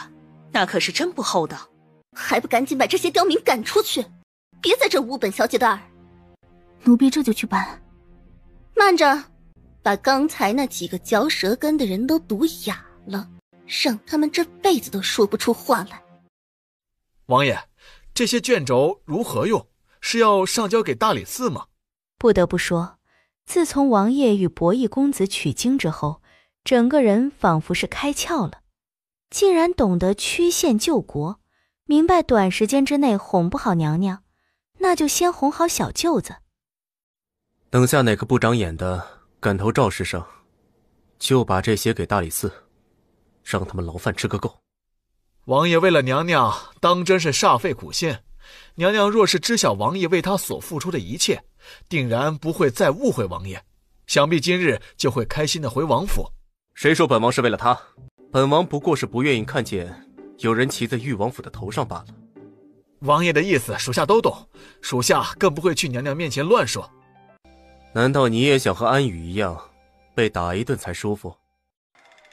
那可是真不厚道。还不赶紧把这些刁民赶出去，别在这污本小姐的耳。奴婢这就去办。慢着，把刚才那几个嚼舌根的人都毒哑了，让他们这辈子都说不出话来。王爷，这些卷轴如何用？是要上交给大理寺吗？不得不说，自从王爷与博弈公子取经之后，整个人仿佛是开窍了，竟然懂得曲线救国，明白短时间之内哄不好娘娘，那就先哄好小舅子。等下哪个不长眼的敢投赵氏上，就把这些给大理寺，让他们牢饭吃个够。王爷为了娘娘当真是煞费苦心，娘娘若是知晓王爷为她所付出的一切，定然不会再误会王爷，想必今日就会开心的回王府。谁说本王是为了他？本王不过是不愿意看见有人骑在誉王府的头上罢了。王爷的意思属下都懂，属下更不会去娘娘面前乱说。难道你也想和安宇一样被打一顿才舒服？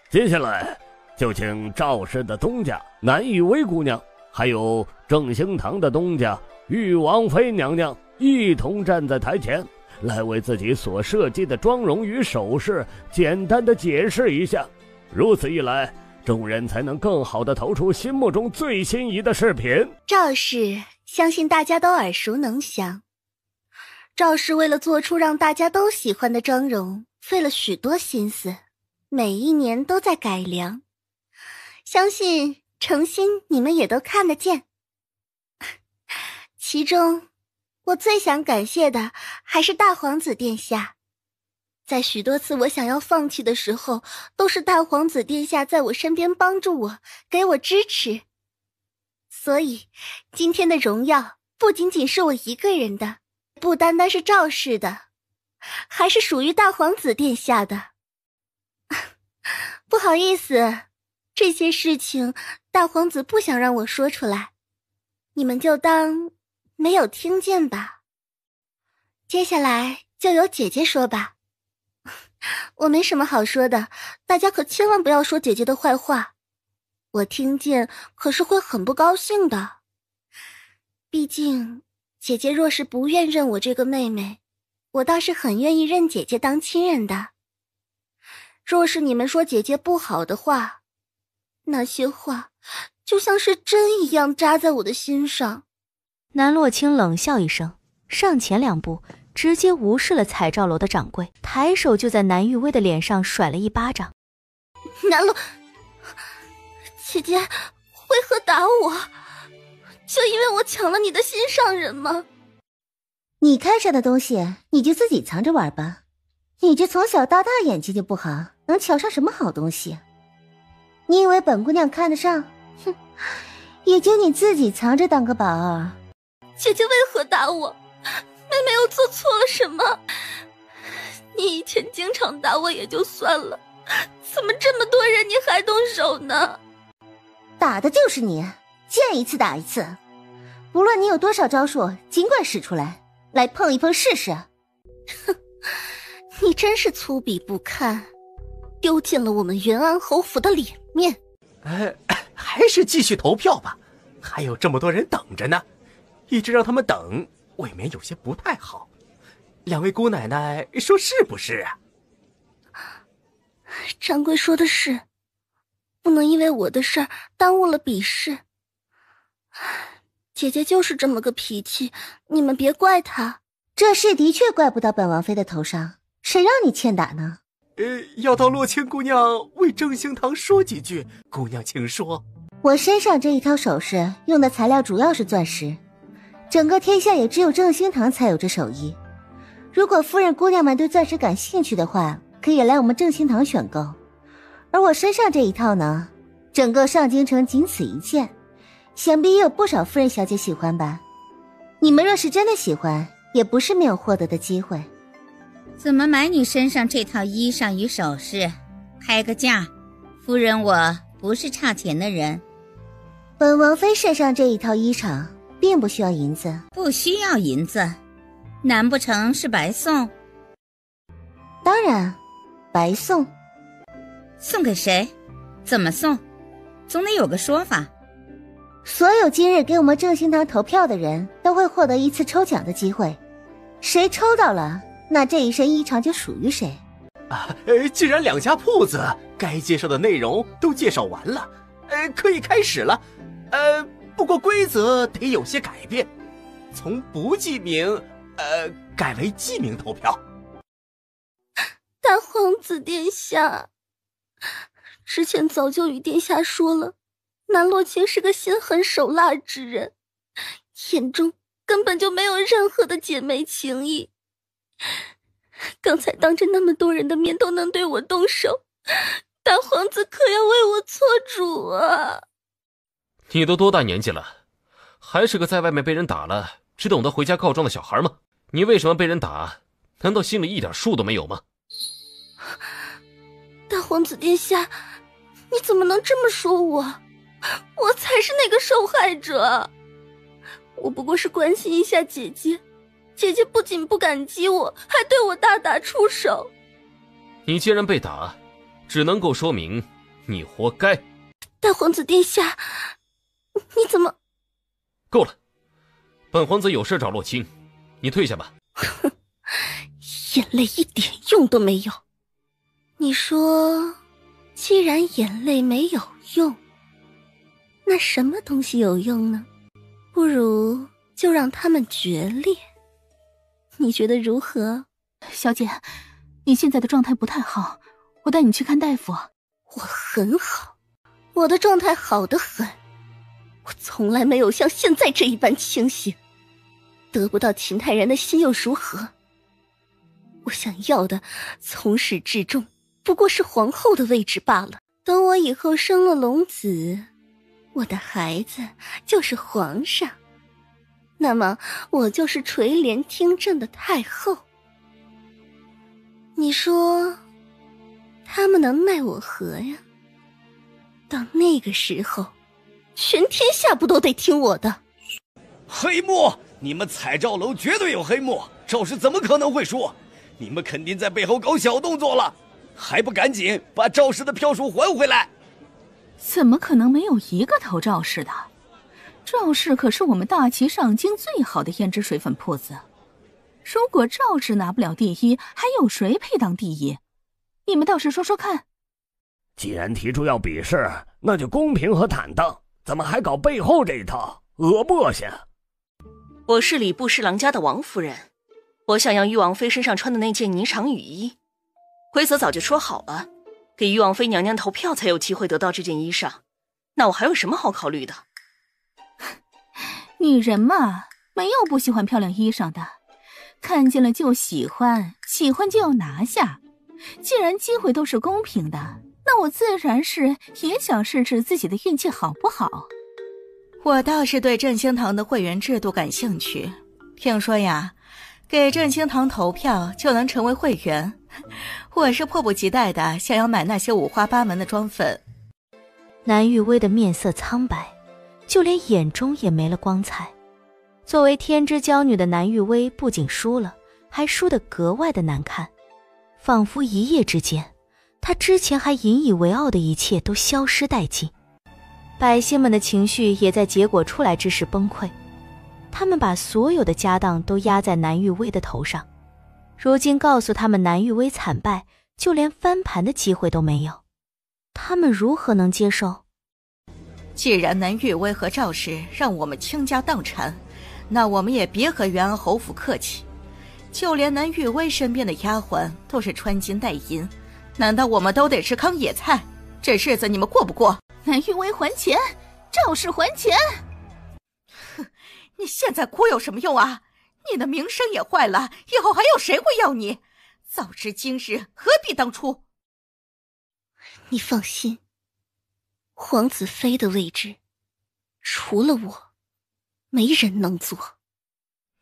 接下来就请赵氏的东家南玉薇姑娘，还有正兴堂的东家玉王妃娘娘一同站在台前，来为自己所设计的妆容与首饰简单的解释一下。如此一来，众人才能更好地投出心目中最心仪的饰品。赵氏相信大家都耳熟能详，赵氏为了做出让大家都喜欢的妆容，费了许多心思，每一年都在改良，相信诚心你们也都看得见。其中我最想感谢的还是大皇子殿下，在许多次我想要放弃的时候，都是大皇子殿下在我身边帮助我，给我支持。所以今天的荣耀不仅仅是我一个人的，不单单是赵氏的，还是属于大皇子殿下的。不好意思，这些事情大皇子不想让我说出来，你们就当没有听见吧。接下来就由姐姐说吧。我没什么好说的，大家可千万不要说姐姐的坏话，我听见可是会很不高兴的。毕竟姐姐若是不愿认我这个妹妹，我倒是很愿意认姐姐当亲人的。若是你们说姐姐不好的话，那些话就像是针一样扎在我的心上。南洛清冷笑一声，上前2步，直接无视了彩照楼的掌柜，抬手就在南玉薇的脸上甩了一巴掌。南洛，姐姐为何打我？就因为我抢了你的心上人吗？你看上的东西你就自己藏着玩吧，你这从小到大眼睛就不好，能瞧上什么好东西？你以为本姑娘看得上？哼，也就你自己藏着当个宝儿。姐姐为何打我？妹妹又做错了什么？你以前经常打我也就算了，怎么这么多人你还动手呢？打的就是你，见一次打一次。不论你有多少招数，尽管使出来，来碰一碰试试。哼，你真是粗鄙不堪，丢尽了我们元安侯府的脸面。还是继续投票吧，还有这么多人等着呢，一直让他们等，未免有些不太好。两位姑奶奶说是不是啊？掌柜说的是，不能因为我的事儿耽误了比试。姐姐就是这么个脾气，你们别怪她。这事的确怪不到本王妃的头上，谁让你欠打呢？要到洛清姑娘为正兴堂说几句，姑娘请说。我身上这一套首饰用的材料主要是钻石，整个天下也只有正兴堂才有这手艺。如果夫人姑娘们对钻石感兴趣的话，可以来我们正兴堂选购。而我身上这一套呢，整个上京城仅此一件，想必也有不少夫人小姐喜欢吧。你们若是真的喜欢，也不是没有获得的机会。怎么买你身上这套衣裳与首饰？开个价，夫人我不是差钱的人。本王妃身上这一套衣裳并不需要银子。不需要银子，难不成是白送？当然，白送。送给谁？怎么送？总得有个说法。所有今日给我们正兴堂投票的人都会获得一次抽奖的机会，谁抽到了，那这一身衣裳就属于谁。既然两家铺子该介绍的内容都介绍完了，可以开始了。不过规则得有些改变，从不记名，改为记名投票。大皇子殿下，之前早就与殿下说了，南洛清是个心狠手辣之人，眼中根本就没有任何的姐妹情谊。刚才当着那么多人的面都能对我动手，大皇子可要为我做主啊！你都多大年纪了，还是个在外面被人打了只懂得回家告状的小孩吗？你为什么被人打？难道心里一点数都没有吗？大皇子殿下，你怎么能这么说我？我才是那个受害者。我不过是关心一下姐姐，姐姐不仅不感激我，还对我大打出手。你既然被打，只能够说明你活该。大皇子殿下，你怎么……够了，本皇子有事找洛清，你退下吧。哼，眼泪一点用都没有。你说，既然眼泪没有用，那什么东西有用呢？不如就让他们决裂。你觉得如何？小姐，你现在的状态不太好，我带你去看大夫。我很好，我的状态好得很，我从来没有像现在这一般清醒。得不到秦泰然的心又如何？我想要的从始至终不过是皇后的位置罢了。等我以后生了龙子，我的孩子就是皇上，那么我就是垂帘听政的太后。你说他们能奈我何呀？到那个时候，全天下不都得听我的？黑幕！你们彩照楼绝对有黑幕，赵氏怎么可能会输？你们肯定在背后搞小动作了，还不赶紧把赵氏的票数还回来？怎么可能没有一个投赵氏的？赵氏可是我们大齐上京最好的胭脂水粉铺子，如果赵氏拿不了第一，还有谁配当第一？你们倒是说说看。既然提出要比试，那就公平和坦荡，怎么还搞背后这一套，恶墨些？我是礼部侍郎家的王夫人，我想要玉王妃身上穿的那件霓裳雨衣，规则早就说好了，给玉王妃娘娘投票才有机会得到这件衣裳，那我还有什么好考虑的？女人嘛，没有不喜欢漂亮衣裳的，看见了就喜欢，喜欢就要拿下。既然机会都是公平的，那我自然是也想试试自己的运气好不好。我倒是对振兴堂的会员制度感兴趣，听说呀，给振兴堂投票就能成为会员，我是迫不及待的想要买那些五花八门的装粉。南玉薇的面色苍白，就连眼中也没了光彩。作为天之娇女的南玉薇不仅输了，还输得格外的难看，仿佛一夜之间，她之前还引以为傲的一切都消失殆尽。百姓们的情绪也在结果出来之时崩溃，他们把所有的家当都压在南玉薇的头上，如今告诉他们南玉薇惨败，就连翻盘的机会都没有，他们如何能接受？既然南玉薇和赵氏让我们倾家荡产，那我们也别和元安侯府客气。就连南玉薇身边的丫鬟都是穿金戴银，难道我们都得吃糠野菜？这日子你们过不过？南玉薇还钱，赵氏还钱。哼，你现在哭有什么用啊？你的名声也坏了，以后还有谁会要你？早知今日，何必当初？你放心，皇子妃的位置，除了我，没人能坐。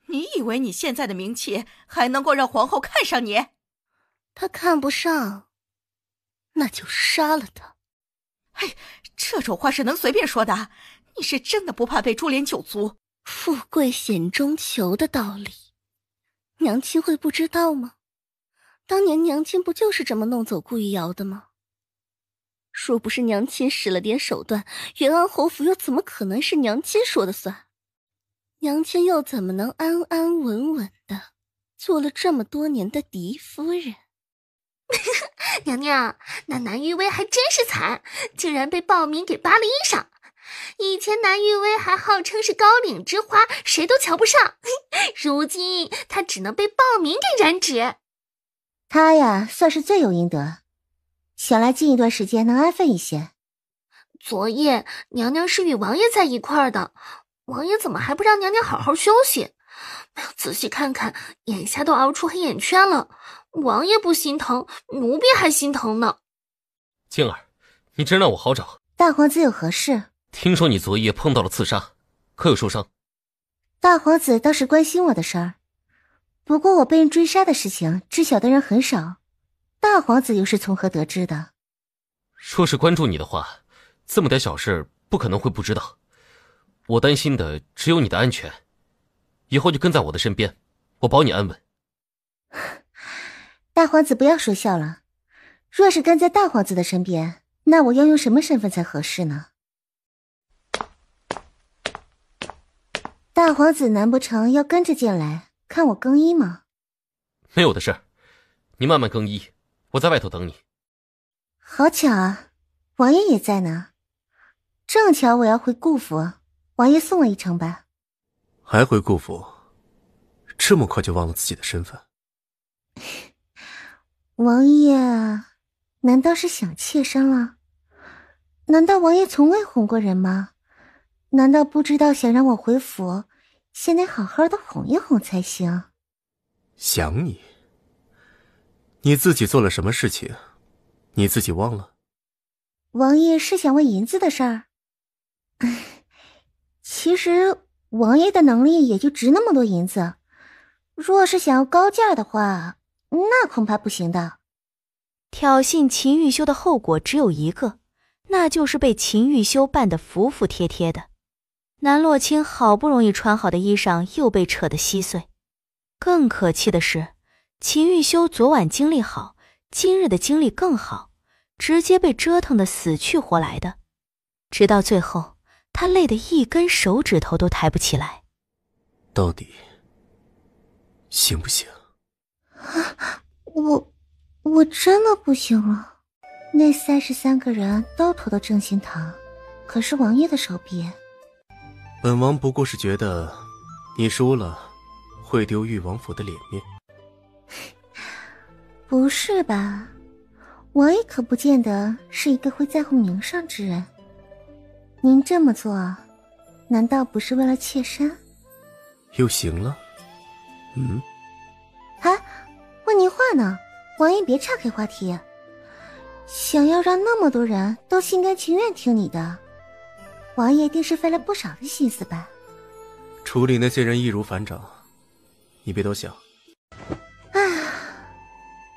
你以为你现在的名气还能够让皇后看上你？她看不上，那就杀了她。哎，这种话是能随便说的？你是真的不怕被株连九族？富贵险中求的道理，娘亲会不知道吗？当年娘亲不就是这么弄走顾玉瑶的吗？若不是娘亲使了点手段，元安侯府又怎么可能是娘亲说了算？娘亲又怎么能安安稳稳的做了这么多年的嫡夫人？娘娘，那南玉薇还真是惨，竟然被暴民给扒了衣裳。以前南玉薇还号称是高岭之花，谁都瞧不上，如今她只能被暴民给染指。她呀，算是罪有应得，想来近一段时间能安分一些。昨夜娘娘是与王爷在一块儿的，王爷怎么还不让娘娘好好休息？仔细看看，眼下都熬出黑眼圈了，王爷不心疼，奴婢还心疼呢。静儿，你真让我好找。大皇子有何事？听说你昨夜碰到了刺杀，可有受伤？大皇子倒是关心我的事儿，不过我被人追杀的事情知晓的人很少，大皇子又是从何得知的？若是关注你的话，这么点小事不可能会不知道。我担心的只有你的安全，以后就跟在我的身边，我保你安稳。大皇子不要说笑了，若是跟在大皇子的身边，那我要用什么身份才合适呢？大皇子难不成要跟着进来看我更衣吗？没有的事，你慢慢更衣，我在外头等你。好巧啊，王爷也在呢。正巧我要回顾府，王爷送我一程吧。还回顾府？这么快就忘了自己的身份？王爷，难道是想妾身了？难道王爷从未哄过人吗？难道不知道想让我回府，先得好好的哄一哄才行？想你？你自己做了什么事情？你自己忘了？王爷是想问银子的事儿？其实王爷的能力也就值那么多银子，若是想要高价的话，那恐怕不行的。挑衅秦玉修的后果只有一个，那就是被秦玉修办得服服帖帖的。南洛清好不容易穿好的衣裳又被扯得稀碎。更可气的是，秦玉修昨晚精力好，今日的精力更好，直接被折腾得死去活来的。直到最后，他累得一根手指头都抬不起来。到底行不行？我真的不行了。那33个人都拖到正心堂，可是王爷的手臂。本王不过是觉得你输了会丢誉王府的脸面。不是吧？王爷可不见得是一个会在乎名声之人。您这么做，难道不是为了妾身？又行了？问您话呢，王爷别岔开话题。想要让那么多人都心甘情愿听你的，王爷一定是费了不少的心思吧？处理那些人易如反掌，你别多想。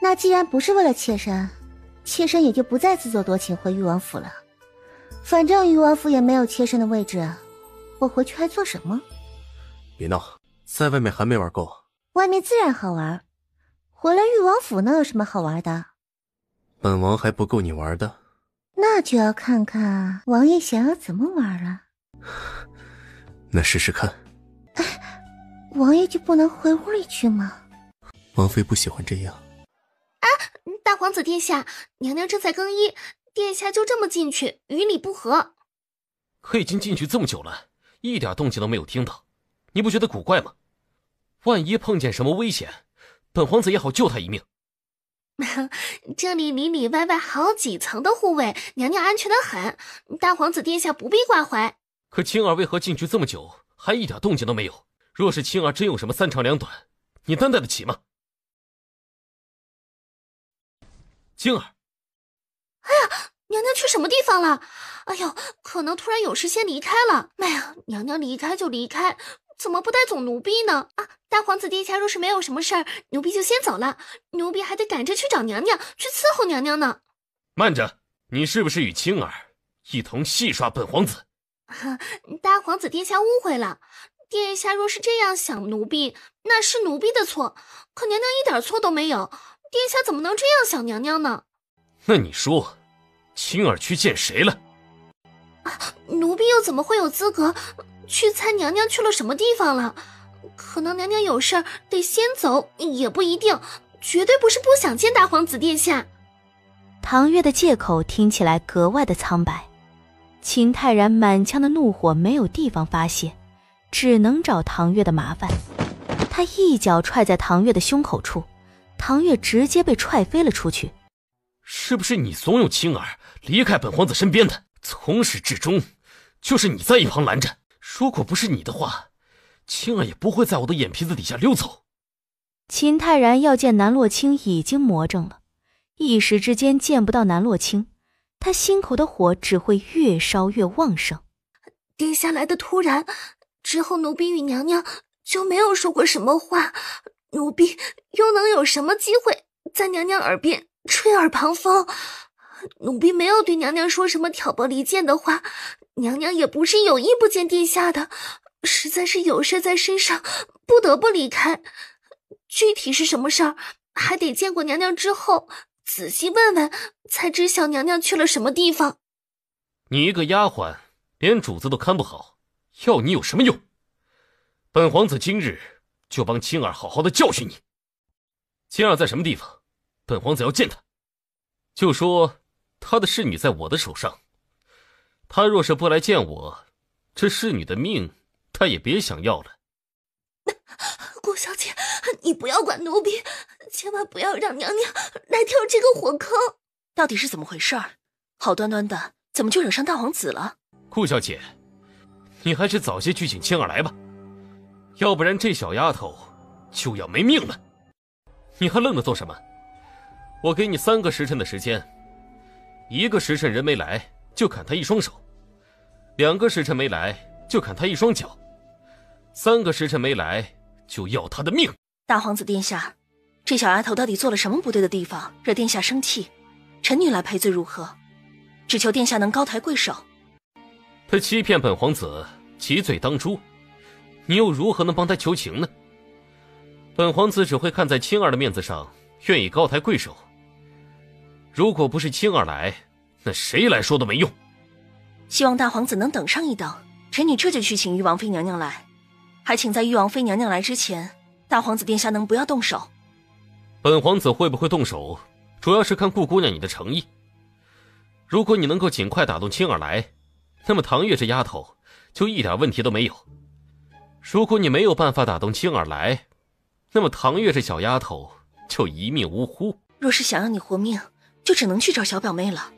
那既然不是为了妾身，妾身也就不再自作多情回誉王府了。反正誉王府也没有妾身的位置，我回去还做什么？别闹，在外面还没玩够。外面自然好玩，回来誉王府能有什么好玩的？本王还不够你玩的？那就要看看王爷想要怎么玩了。那试试看。王爷就不能回屋里去吗？王妃不喜欢这样。大皇子殿下，娘娘正在更衣，殿下就这么进去，与理不合。可已经进去这么久了，一点动静都没有听到，你不觉得古怪吗？万一碰见什么危险，本皇子也好救他一命。这里里里外外好几层的护卫，娘娘安全得很，大皇子殿下不必挂怀。可青儿为何进去这么久，还一点动静都没有？若是青儿真有什么三长两短，你担待得起吗？青儿，哎呀，娘娘去什么地方了？哎呦，可能突然有事先离开了。哎呀，娘娘离开就离开，怎么不带走奴婢呢？大皇子殿下若是没有什么事儿，奴婢就先走了，奴婢还得赶着去找娘娘，去伺候娘娘呢。慢着，你是不是与青儿一同戏耍本皇子？大皇子殿下误会了，殿下若是这样想奴婢，那是奴婢的错，可娘娘一点错都没有，殿下怎么能这样想娘娘呢？那你说，青儿去见谁了？奴婢又怎么会有资格去猜娘娘去了什么地方了？可能娘娘有事儿得先走，也不一定，绝对不是不想见大皇子殿下。唐月的借口听起来格外的苍白，秦泰然满腔的怒火没有地方发泄，只能找唐月的麻烦。他一脚踹在唐月的胸口处，唐月直接被踹飞了出去。是不是你怂恿青儿离开本皇子身边的？从始至终就是你在一旁拦着，如果不是你的话，青儿也不会在我的眼皮子底下溜走。秦泰然要见南洛清已经魔怔了，一时之间见不到南洛清，他心口的火只会越烧越旺盛。殿下来的突然，之后奴婢与娘娘就没有说过什么话，奴婢又能有什么机会在娘娘耳边吹耳旁风？奴婢没有对娘娘说什么挑拨离间的话，娘娘也不是有意不见殿下的，实在是有事在身上，不得不离开。具体是什么事儿，还得见过娘娘之后仔细问问，才知小娘娘去了什么地方。你一个丫鬟，连主子都看不好，要你有什么用？本皇子今日就帮青儿好好的教训你。青儿在什么地方？本皇子要见她。就说她的侍女在我的手上，她若是不来见我，这侍女的命她也别想要了。顾小姐，你不要管奴婢，千万不要让娘娘来跳这个火坑。到底是怎么回事？好端端的怎么就惹上大皇子了？顾小姐，你还是早些去请青儿来吧，要不然这小丫头就要没命了。你还愣着做什么？我给你3个时辰的时间，1个时辰人没来就砍他1双手，2个时辰没来就砍他1双脚，3个时辰没来就要他的命。大皇子殿下，这小丫头到底做了什么不对的地方，惹殿下生气？臣女来赔罪如何？只求殿下能高抬贵手。他欺骗本皇子，其罪当诛，你又如何能帮他求情呢？本皇子只会看在青儿的面子上，愿意高抬贵手。如果不是青儿来，那谁来说都没用。希望大皇子能等上一等，臣女这就去请玉王妃娘娘来，还请在玉王妃娘娘来之前，大皇子殿下能不要动手。本皇子会不会动手，主要是看顾姑娘你的诚意。如果你能够尽快打动青儿来，那么唐月这丫头就一点问题都没有。如果你没有办法打动青儿来，那么唐月这小丫头就一命呜呼。若是想让你活命，就只能去找小表妹了。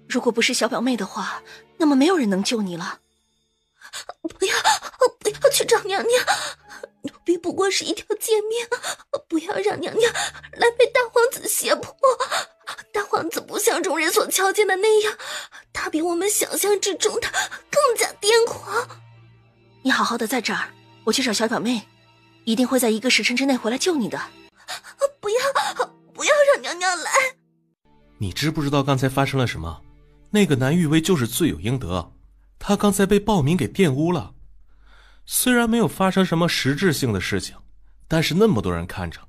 如果不是小表妹的话，那么没有人能救你了。不要去找娘娘，奴婢不过是一条贱命，不要让娘娘来被大皇子胁迫。大皇子不像众人所瞧见的那样，他比我们想象之中的更加癫狂。你好好的在这儿，我去找小表妹，一定会在1个时辰之内回来救你的。不要让娘娘来。你知不知道刚才发生了什么？那个南玉薇就是罪有应得，他刚才被暴民给玷污了。虽然没有发生什么实质性的事情，但是那么多人看着，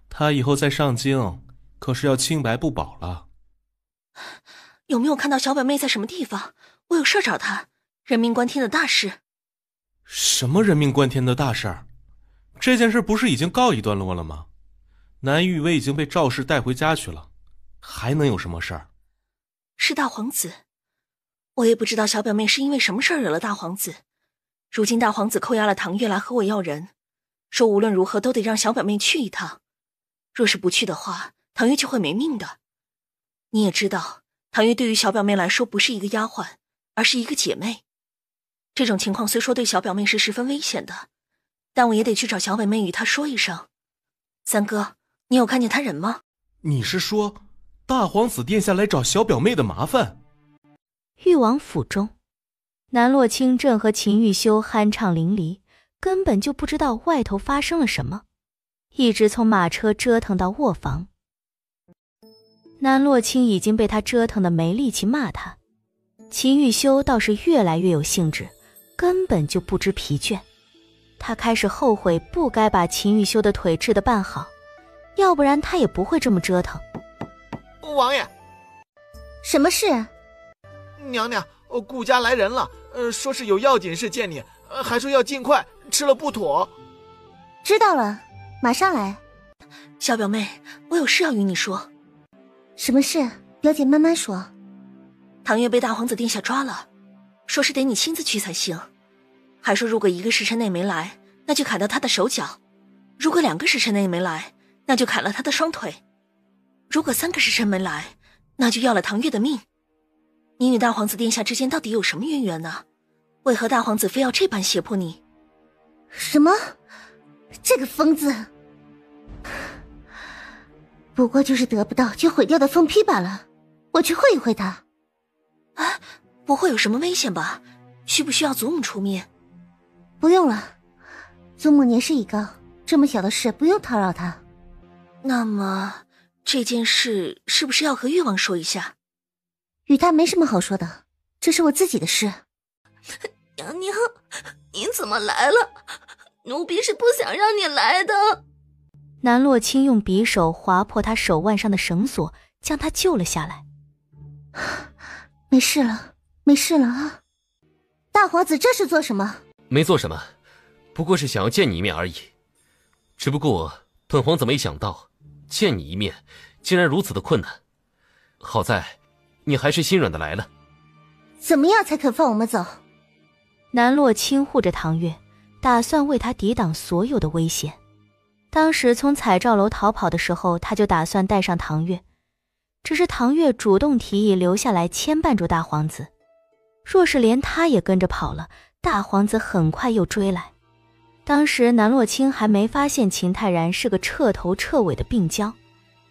他以后再上京可是要清白不保了。有没有看到小表妹在什么地方？我有事找她，人命关天的大事。什么人命关天的大事儿？这件事不是已经告一段落了吗？南玉薇已经被赵氏带回家去了，还能有什么事儿？是大皇子，我也不知道小表妹是因为什么事儿惹了大皇子。如今大皇子扣押了唐月来和我要人，说无论如何都得让小表妹去一趟，若是不去的话，唐月就会没命的。你也知道，唐月对于小表妹来说不是一个丫鬟，而是一个姐妹。这种情况虽说对小表妹是十分危险的，但我也得去找小表妹与她说一声。三哥，你有看见他人吗？你是说大皇子殿下来找小表妹的麻烦？誉王府中，南洛清正和秦玉修酣畅淋漓，根本就不知道外头发生了什么，一直从马车折腾到卧房。南洛清已经被他折腾得没力气骂他，秦玉修倒是越来越有兴致，根本就不知疲倦。他开始后悔不该把秦玉修的腿治得办好，要不然他也不会这么折腾。王爷，什么事？娘娘，顾家来人了，说是有要紧事见你，还说要尽快，吃了不妥。知道了，马上来。小表妹，我有事要与你说。什么事？表姐慢慢说。唐月被大皇子殿下抓了，说是得你亲自去才行，还说如果1个时辰内没来，那就砍掉他的手脚；如果2个时辰内没来，那就砍了他的双腿；如果3个时辰没来，那就要了唐月的命。你与大皇子殿下之间到底有什么渊源呢？为何大皇子非要这般胁迫你？什么？这个疯子！不过就是得不到就毁掉的疯批罢了，我去会一会他。啊，不会有什么危险吧？需不需要祖母出面？不用了，祖母年事已高，这么小的事不用叨扰他。那么这件事是不是要和誉王说一下？与他没什么好说的，这是我自己的事。娘娘，你怎么来了？奴婢是不想让你来的。南洛清用匕首划破他手腕上的绳索，将他救了下来。没事了，没事了啊！大皇子这是做什么？没做什么，不过是想要见你一面而已。只不过本皇子没想到见你一面竟然如此的困难，好在你还是心软的来了。怎么样才肯放我们走？南洛轻护着唐月，打算为他抵挡所有的危险。当时从彩照楼逃跑的时候，他就打算带上唐月，只是唐月主动提议留下来牵绊住大皇子。若是连他也跟着跑了，大皇子很快又追来。当时南洛清还没发现秦泰然是个彻头彻尾的病娇，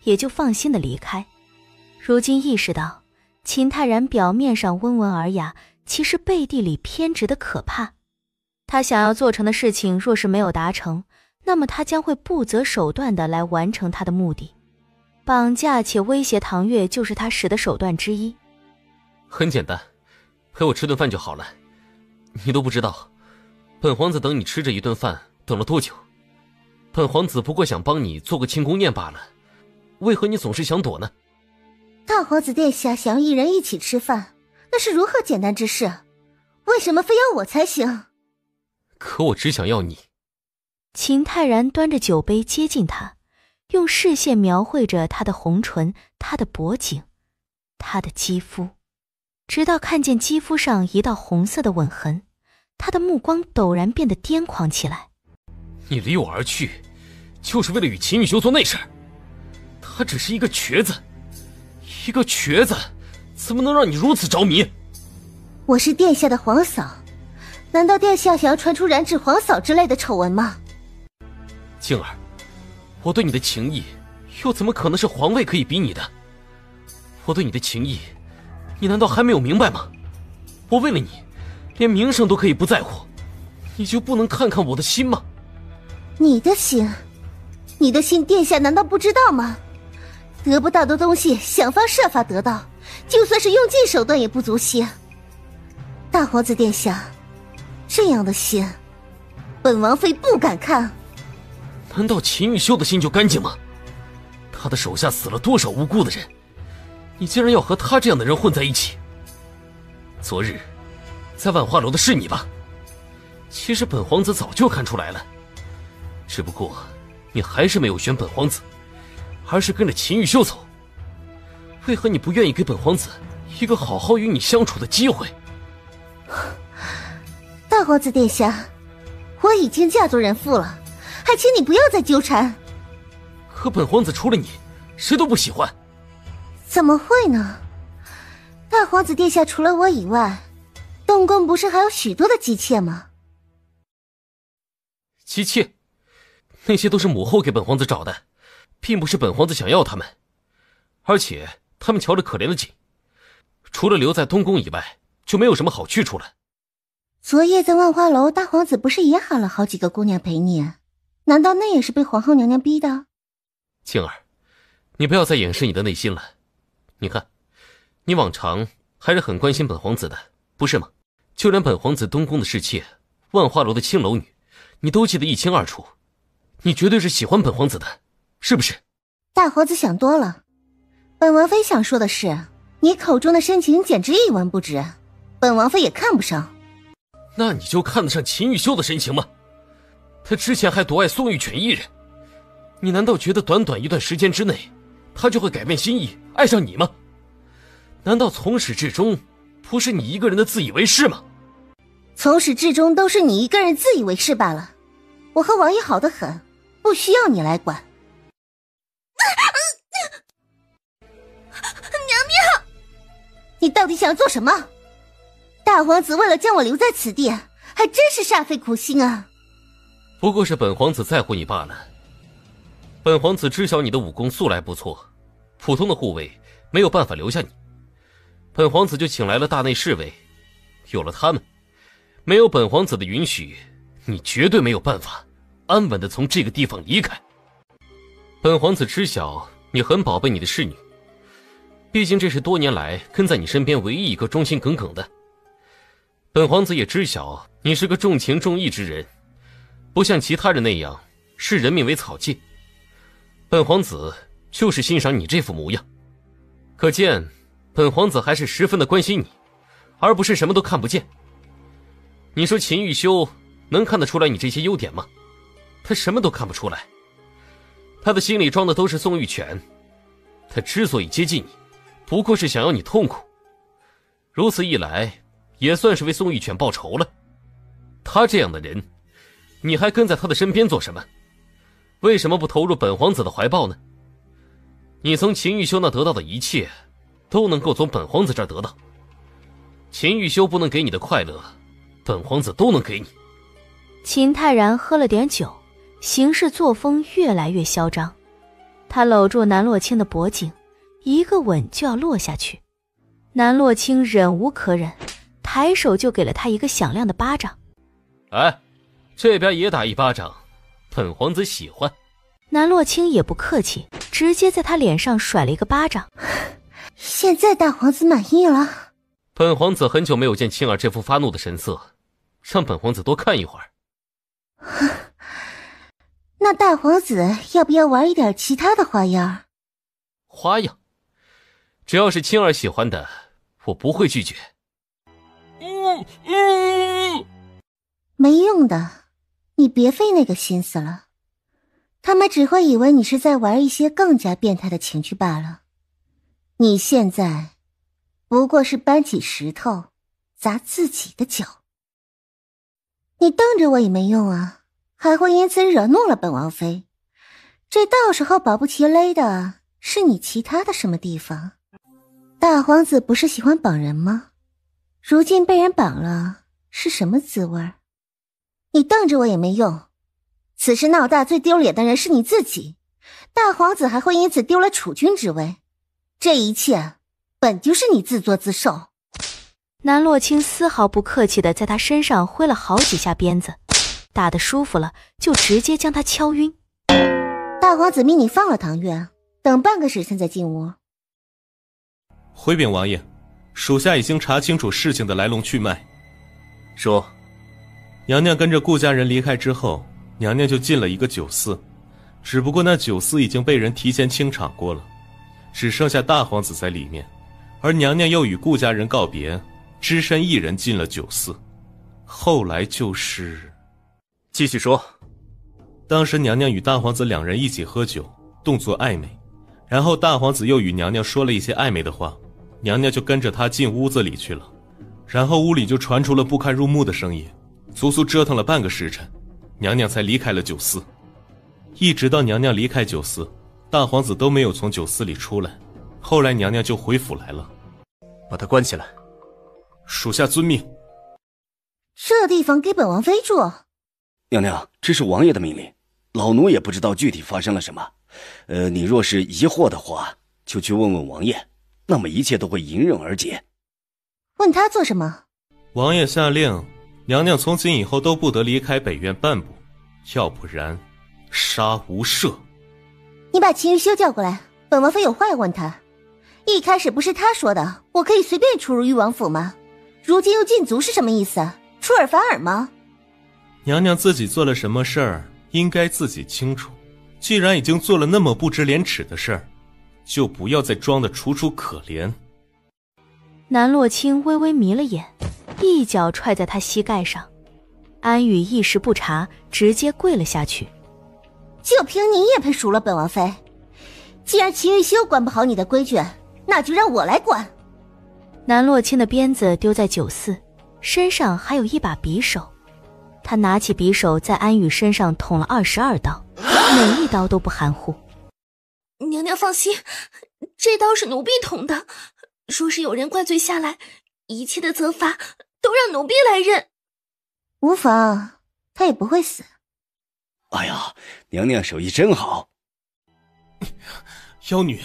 也就放心的离开。如今意识到秦泰然表面上温文尔雅，其实背地里偏执的可怕。他想要做成的事情若是没有达成，那么他将会不择手段的来完成他的目的。绑架且威胁唐月就是他使的手段之一。很简单，陪我吃顿饭就好了。你都不知道本皇子等你吃这一顿饭等了多久。本皇子不过想帮你做个庆功宴罢了，为何你总是想躲呢？大皇子殿下想要一人一起吃饭，那是如何简单之事？为什么非要我才行？可我只想要你。秦泰然端着酒杯接近他，用视线描绘着他的红唇、他的脖颈、他的肌肤，直到看见肌肤上一道红色的吻痕，他的目光陡然变得癫狂起来。你离我而去，就是为了与秦雨修做那事儿？他只是一个瘸子，一个瘸子，怎么能让你如此着迷？我是殿下的皇嫂，难道殿下想要传出染指皇嫂之类的丑闻吗？静儿，我对你的情谊又怎么可能是皇位可以比拟的？我对你的情谊，你难道还没有明白吗？我为了你连名声都可以不在乎，你就不能看看我的心吗？你的心？你的心殿下难道不知道吗？得不到的东西想方设法得到，就算是用尽手段也不足惜。大皇子殿下，这样的心本王妃不敢看。难道秦玉修的心就干净吗？他的手下死了多少无辜的人，你竟然要和他这样的人混在一起？昨日在万花楼的是你吧？其实本皇子早就看出来了，只不过你还是没有选本皇子，而是跟着秦玉修走。为何你不愿意给本皇子一个好好与你相处的机会？大皇子殿下，我已经嫁作人妇了，还请你不要再纠缠。可本皇子除了你谁都不喜欢。怎么会呢？大皇子殿下除了我以外，东宫不是还有许多的姬妾吗？姬妾？那些都是母后给本皇子找的，并不是本皇子想要他们。而且他们瞧着可怜的紧，除了留在东宫以外就没有什么好去处了。昨夜在万花楼，大皇子不是也喊了好几个姑娘陪你？难道那也是被皇后娘娘逼的？静儿，你不要再掩饰你的内心了。你看，你往常还是很关心本皇子的，不是吗？就连本皇子东宫的侍妾，万花楼的青楼女，你都记得一清二楚。你绝对是喜欢本皇子的，是不是？大皇子想多了。本王妃想说的是，你口中的深情简直一文不值，本王妃也看不上。那你就看得上秦玉修的深情吗？他之前还独爱宋玉犬一人，你难道觉得短短一段时间之内，他就会改变心意，爱上你吗？难道从始至终不是你一个人的自以为是吗？从始至终都是你一个人自以为是罢了。我和王爷好得很，不需要你来管。娘娘，你到底想要做什么？大皇子为了将我留在此地，还真是煞费苦心啊。不过是本皇子在乎你罢了。本皇子知晓你的武功素来不错，普通的护卫没有办法留下你，本皇子就请来了大内侍卫。有了他们，没有本皇子的允许，你绝对没有办法安稳地从这个地方离开。本皇子知晓你很宝贝你的侍女，毕竟这是多年来跟在你身边唯一一个忠心耿耿的。本皇子也知晓你是个重情重义之人，不像其他人那样视人命为草芥。本皇子就是欣赏你这副模样。可见本皇子还是十分的关心你，而不是什么都看不见。你说秦玉修能看得出来你这些优点吗？他什么都看不出来，他的心里装的都是宋玉泉。他之所以接近你，不过是想要你痛苦，如此一来也算是为宋玉泉报仇了。他这样的人，你还跟在他的身边做什么？为什么不投入本皇子的怀抱呢？你从秦玉修那得到的一切，都能够从本皇子这儿得到。秦玉修不能给你的快乐，本皇子都能给你。秦泰然喝了点酒，行事作风越来越嚣张。他搂住南洛清的脖颈，一个吻就要落下去。南洛清忍无可忍，抬手就给了他一个响亮的巴掌。哎，这边也打一巴掌，本皇子喜欢。南洛清也不客气，直接在他脸上甩了一个巴掌。现在大皇子满意了？本皇子很久没有见青儿这副发怒的神色，让本皇子多看一会儿。那大皇子要不要玩一点其他的花样？花样？只要是青儿喜欢的，我不会拒绝。没用的，你别费那个心思了。他们只会以为你是在玩一些更加变态的情趣罢了。你现在不过是搬起石头砸自己的脚。你瞪着我也没用啊，还会因此惹怒了本王妃。这到时候保不齐勒的是你其他的什么地方。大皇子不是喜欢绑人吗？如今被人绑了，是什么滋味？你瞪着我也没用。此事闹大，最丢脸的人是你自己。大皇子还会因此丢了储君之位。这一切本就是你自作自受。南洛清丝毫不客气地在他身上挥了好几下鞭子，打得舒服了就直接将他敲晕。大皇子命你放了唐月，等半个时辰再进屋。回禀王爷，属下已经查清楚事情的来龙去脉。说，娘娘跟着顾家人离开之后，娘娘就进了一个酒肆，只不过那酒肆已经被人提前清场过了，只剩下大皇子在里面，而娘娘又与顾家人告别，只身一人进了酒肆。后来就是继续说。当时娘娘与大皇子两人一起喝酒，动作暧昧，然后大皇子又与娘娘说了一些暧昧的话，娘娘就跟着他进屋子里去了，然后屋里就传出了不堪入目的声音，足足折腾了半个时辰，娘娘才离开了酒肆。一直到娘娘离开酒肆，大皇子都没有从酒肆里出来，后来娘娘就回府来了。把他关起来。属下遵命。这地方给本王妃住？娘娘，这是王爷的命令，老奴也不知道具体发生了什么。你若是疑惑的话，就去问问王爷，那么一切都会迎刃而解。问他做什么？王爷下令，娘娘从今以后都不得离开北院半步，要不然杀无赦。你把秦玉修叫过来，本王妃有话要问他。一开始不是他说的我可以随便出入裕王府吗？如今又禁足是什么意思？出尔反尔吗？娘娘自己做了什么事儿，应该自己清楚。既然已经做了那么不知廉耻的事儿，就不要再装得楚楚可怜。南洛清微微迷了眼，一脚踹在他膝盖上。安宇一时不察，直接跪了下去。就凭你也配数落本王妃？既然秦玉修管不好你的规矩，那就让我来管。南洛清的鞭子丢在酒肆，身上还有一把匕首。他拿起匕首在安宇身上捅了22刀，每一刀都不含糊。娘娘放心，这刀是奴婢捅的，若是有人怪罪下来，一切的责罚都让奴婢来认。无妨，他也不会死。哎呀，娘娘手艺真好。妖女，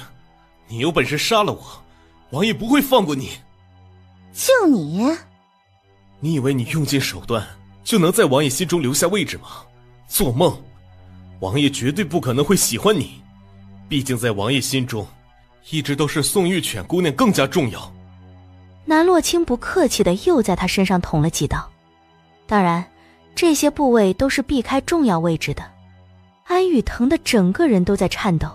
你有本事杀了我，王爷不会放过你。就你？你以为你用尽手段就能在王爷心中留下位置吗？做梦！王爷绝对不可能会喜欢你，毕竟在王爷心中，一直都是宋玉犬姑娘更加重要。南洛清不客气地又在他身上捅了几刀，当然，这些部位都是避开重要位置的。安宇疼得整个人都在颤抖，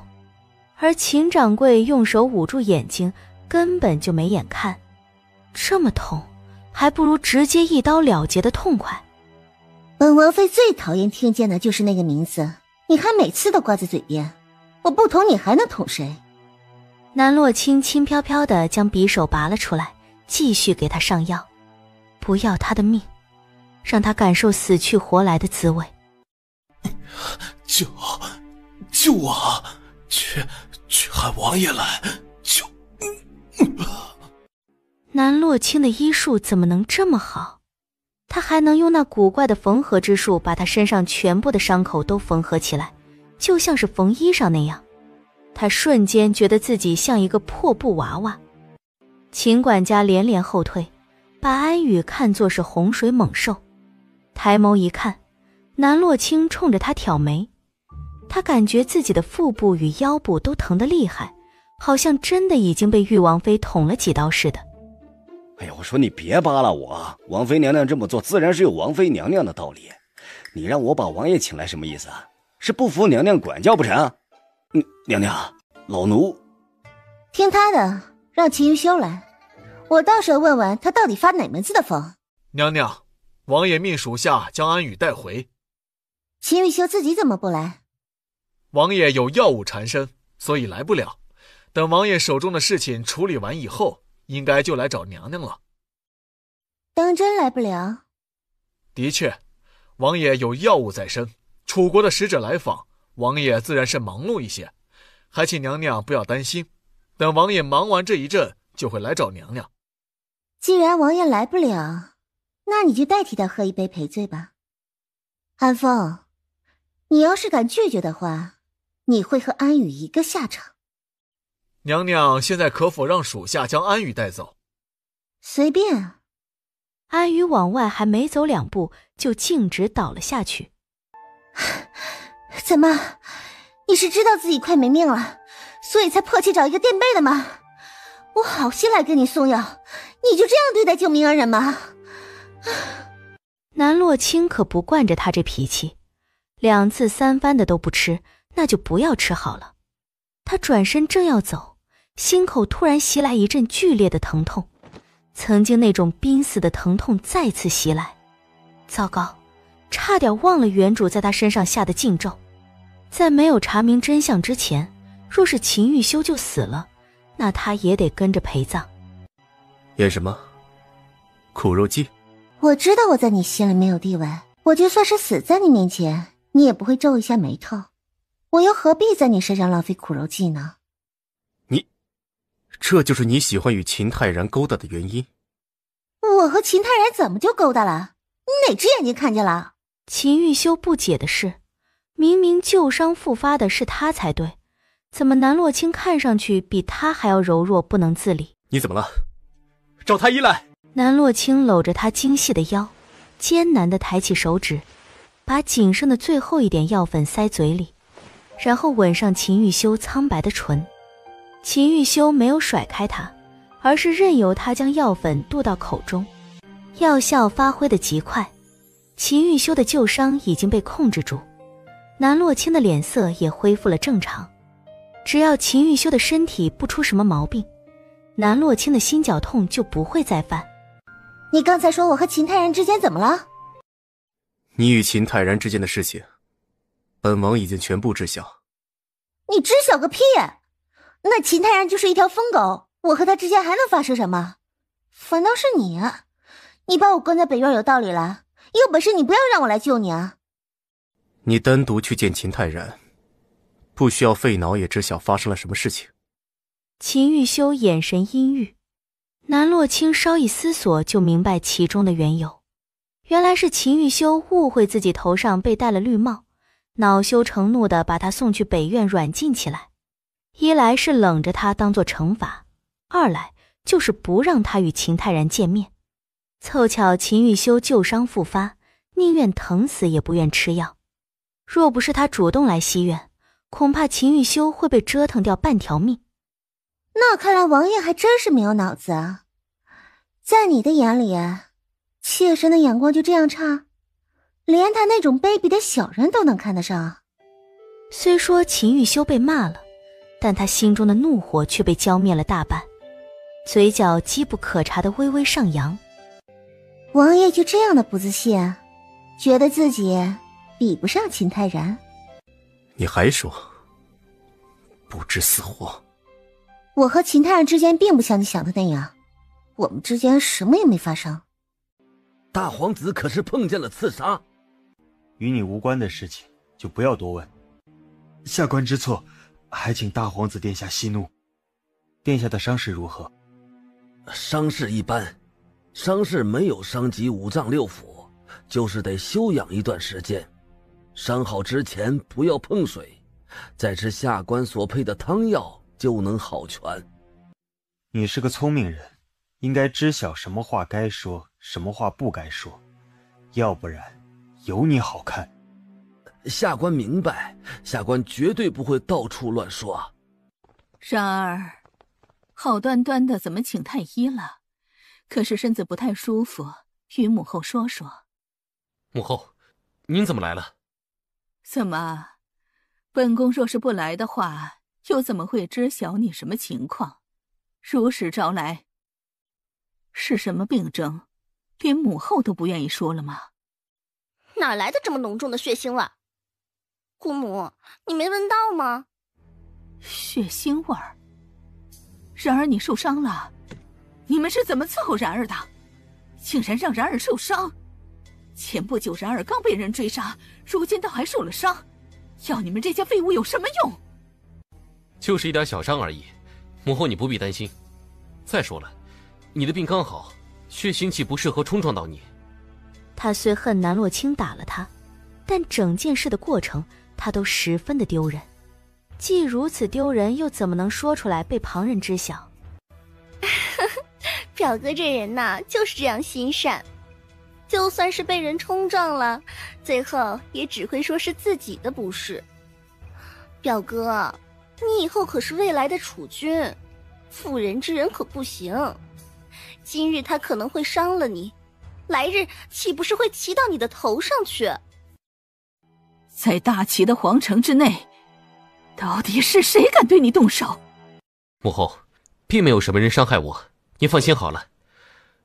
而秦掌柜用手捂住眼睛，根本就没眼看。这么痛，还不如直接一刀了结的痛快。本王妃最讨厌听见的就是那个名字，你还每次都挂在嘴边，我不捅你还能捅谁？南洛清轻飘飘地将匕首拔了出来，继续给他上药，不要他的命，让他感受死去活来的滋味。救我！去喊王爷来！南洛清的医术怎么能这么好？他还能用那古怪的缝合之术把他身上全部的伤口都缝合起来，就像是缝衣裳那样。他瞬间觉得自己像一个破布娃娃。秦管家连连后退，把安宇看作是洪水猛兽。抬眸一看，南洛清冲着他挑眉，他感觉自己的腹部与腰部都疼得厉害，好像真的已经被玉王妃捅了几刀似的。哎呀，我说你别扒拉我，王妃娘娘这么做自然是有王妃娘娘的道理。你让我把王爷请来什么意思啊？是不服娘娘管教不成？娘娘，老奴听他的，让秦玉修来，我到时候问问他到底发哪门子的疯。娘娘，王爷命属下将安宇带回。秦玉修自己怎么不来？王爷有药物缠身，所以来不了。等王爷手中的事情处理完以后，应该就来找娘娘了。当真来不了？的确，王爷有药物在身，楚国的使者来访，王爷自然是忙碌一些，还请娘娘不要担心，等王爷忙完这一阵，就会来找娘娘。既然王爷来不了，那你就代替他喝一杯赔罪吧。安风，你要是敢拒绝的话，你会和安宇一个下场。娘娘现在可否让属下将安宇带走？随便。安宇往外还没走2步，就径直倒了下去。怎么，你是知道自己快没命了，所以才迫切找一个垫背的吗？我好心来跟你送药，你就这样对待救命恩人吗？南洛清可不惯着他这脾气，2次3番的都不吃，那就不要吃好了。他转身正要走，心口突然袭来一阵剧烈的疼痛，曾经那种濒死的疼痛再次袭来。糟糕，差点忘了原主在他身上下的禁咒。在没有查明真相之前，若是秦玉修就死了，那他也得跟着陪葬。演什么？苦肉计？我知道我在你心里没有地位，我就算是死在你面前，你也不会皱一下眉头。我又何必在你身上浪费苦肉计呢？这就是你喜欢与秦泰然勾搭的原因？我和秦泰然怎么就勾搭了？你哪只眼睛看见了？秦玉修不解的是，明明旧伤复发的是他才对，怎么南洛清看上去比他还要柔弱不能自理？你怎么了？找太医来！南洛清搂着他精细的腰，艰难地抬起手指，把仅剩的最后一点药粉塞嘴里，然后吻上秦玉修苍白的唇。秦玉修没有甩开他，而是任由他将药粉渡到口中，药效发挥得极快。秦玉修的旧伤已经被控制住，南洛清的脸色也恢复了正常。只要秦玉修的身体不出什么毛病，南洛清的心绞痛就不会再犯。你刚才说我和秦泰然之间怎么了？你与秦泰然之间的事情，本王已经全部知晓。你知晓个屁！那秦泰然就是一条疯狗，我和他之间还能发生什么？反倒是你啊，你把我关在北院有道理了，有本事你不要让我来救你啊！你单独去见秦泰然，不需要费脑也知晓发生了什么事情。秦玉修眼神阴郁，南洛清稍一思索就明白其中的缘由。原来是秦玉修误会自己头上被戴了绿帽，恼羞成怒地把他送去北院软禁起来。一来是冷着他当作惩罚，二来就是不让他与秦泰然见面。凑巧秦玉修旧伤复发，宁愿疼死也不愿吃药。若不是他主动来西院，恐怕秦玉修会被折腾掉半条命。那看来王爷还真是没有脑子啊！在你的眼里，妾身的眼光就这样差，连他那种卑鄙的小人都能看得上。虽说秦玉修被骂了，但他心中的怒火却被浇灭了大半。嘴角机不可察的微微上扬。王爷就这样的不自信，觉得自己比不上秦泰然？你还说，不知死活！我和秦泰然之间并不像你想的那样，我们之间什么也没发生。大皇子可是碰见了刺杀，与你无关的事情就不要多问。下官知错，还请大皇子殿下息怒。殿下的伤势如何？伤势一般，伤势没有伤及五脏六腑，就是得休养一段时间。伤好之前不要碰水，再吃下官所配的汤药就能好全。你是个聪明人，应该知晓什么话该说，什么话不该说，要不然有你好看。下官明白，下官绝对不会到处乱说。然而，好端端的怎么请太医了？可是身子不太舒服，与母后说说。母后，您怎么来了？怎么，本宫若是不来的话，又怎么会知晓你什么情况？如实招来。是什么病症？连母后都不愿意说了吗？哪来的这么浓重的血腥味？姑母，你没闻到吗？血腥味儿。然儿你受伤了，你们是怎么伺候然儿的？竟然让然儿受伤！前不久然儿刚被人追杀，如今倒还受了伤，要你们这些废物有什么用？就是一点小伤而已，母后你不必担心。再说了，你的病刚好，血腥气不适合冲撞到你。他虽恨南洛清打了他，但整件事的过程他都十分的丢人。既如此丢人，又怎么能说出来被旁人知晓？表哥这人呐，就是这样心善，就算是被人冲撞了，最后也只会说是自己的不是。表哥，你以后可是未来的储君，妇人之仁可不行。今日他可能会伤了你，来日岂不是会骑到你的头上去？在大齐的皇城之内，到底是谁敢对你动手？母后，并没有什么人伤害我，您放心好了。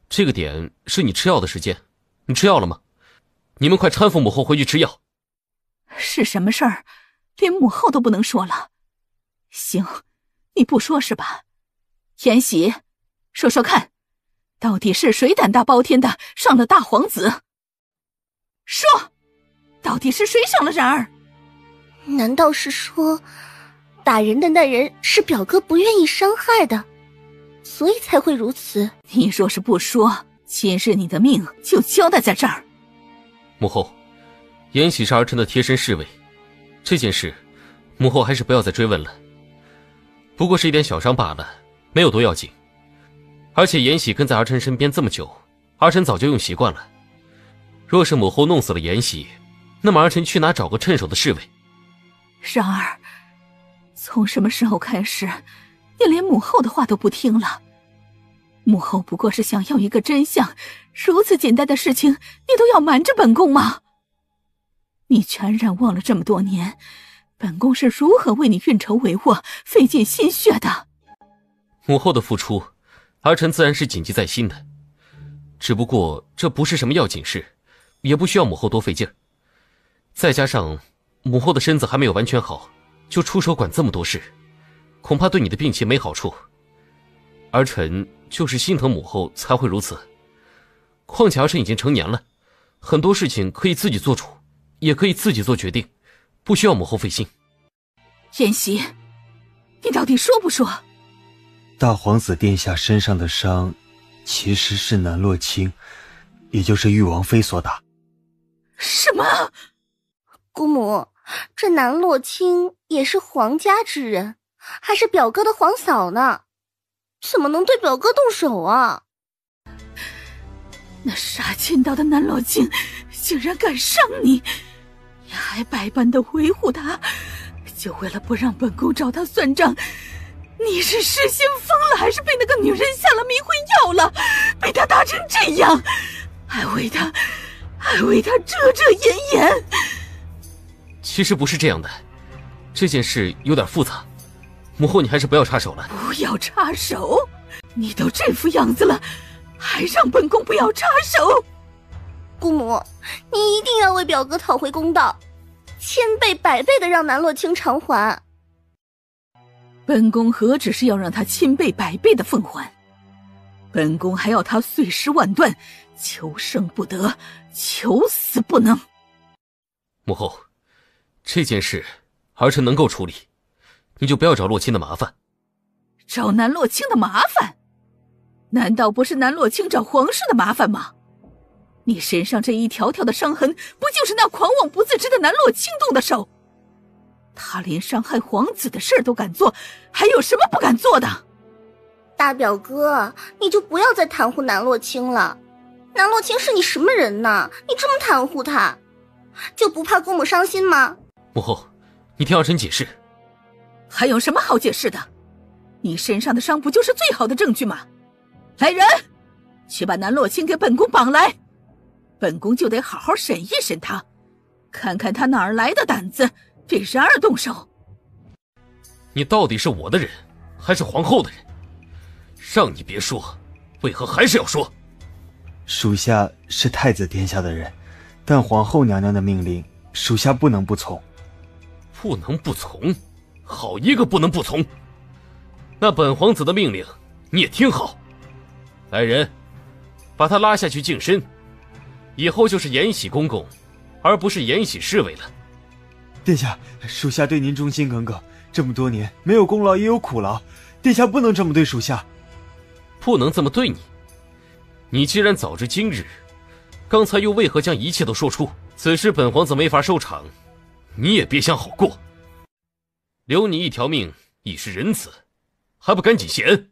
这个点是你吃药的时间，你吃药了吗？你们快搀扶母后回去吃药。是什么事儿，连母后都不能说了。行，你不说是吧？延禧，说说看，到底是谁胆大包天的伤了大皇子？说，到底是谁伤了然儿？难道是说打人的那人是表哥不愿意伤害的，所以才会如此？你若是不说，今日你的命就交代在这儿。母后，延禧是儿臣的贴身侍卫，这件事母后还是不要再追问了。不过是一点小伤罢了，没有多要紧。而且延禧跟在儿臣身边这么久，儿臣早就用习惯了。若是母后弄死了延禧，那么儿臣去哪找个趁手的侍卫？然而，从什么时候开始，你连母后的话都不听了？母后不过是想要一个真相，如此简单的事情，你都要瞒着本宫吗？你全然忘了这么多年，本宫是如何为你运筹帷幄、费尽心血的。母后的付出，儿臣自然是谨记在心的。只不过这不是什么要紧事，也不需要母后多费劲儿。再加上母后的身子还没有完全好，就出手管这么多事，恐怕对你的病情没好处。儿臣就是心疼母后才会如此。况且儿臣已经成年了，很多事情可以自己做主，也可以自己做决定，不需要母后费心。延禧，你到底说不说？大皇子殿下身上的伤，其实是南洛清，也就是玉王妃所打。什么？姑母，这南洛清也是皇家之人，还是表哥的皇嫂呢，怎么能对表哥动手啊？那杀千刀的南洛清竟然敢伤你，你还百般的维护他，就为了不让本宫找他算账。你是失心疯了，还是被那个女人下了迷魂药了？被他打成这样，还为他遮遮掩掩。其实不是这样的，这件事有点复杂，母后你还是不要插手了。不要插手？你都这副样子了，还让本宫不要插手？姑母，你一定要为表哥讨回公道，千倍百倍的让南洛卿偿还。本宫何止是要让他千倍百倍的奉还，本宫还要他碎尸万段，求生不得，求死不能。母后，这件事儿臣能够处理，你就不要找洛卿的麻烦。找南洛卿的麻烦？难道不是南洛卿找皇室的麻烦吗？你身上这一条条的伤痕，不就是那狂妄不自知的南洛卿动的手？他连伤害皇子的事儿都敢做，还有什么不敢做的？大表哥，你就不要再袒护南洛卿了。南洛卿是你什么人呢？你这么袒护他，就不怕姑母伤心吗？母后，你听儿臣解释。还有什么好解释的？你身上的伤不就是最好的证据吗？来人，去把南洛卿给本宫绑来，本宫就得好好审一审他，看看他哪儿来的胆子对然儿动手。你到底是我的人，还是皇后的人？让你别说，为何还是要说？属下是太子殿下的人，但皇后娘娘的命令，属下不能不从。不能不从？好一个不能不从！那本皇子的命令你也听好。来人，把他拉下去净身，以后就是延禧公公，而不是延禧侍卫了。殿下，属下对您忠心耿耿，这么多年没有功劳也有苦劳，殿下不能这么对属下。不能这么对你。你既然早知今日，刚才又为何将一切都说出？此事本皇子没法收场，你也别想好过。留你一条命已是仁慈，还不赶紧谢恩？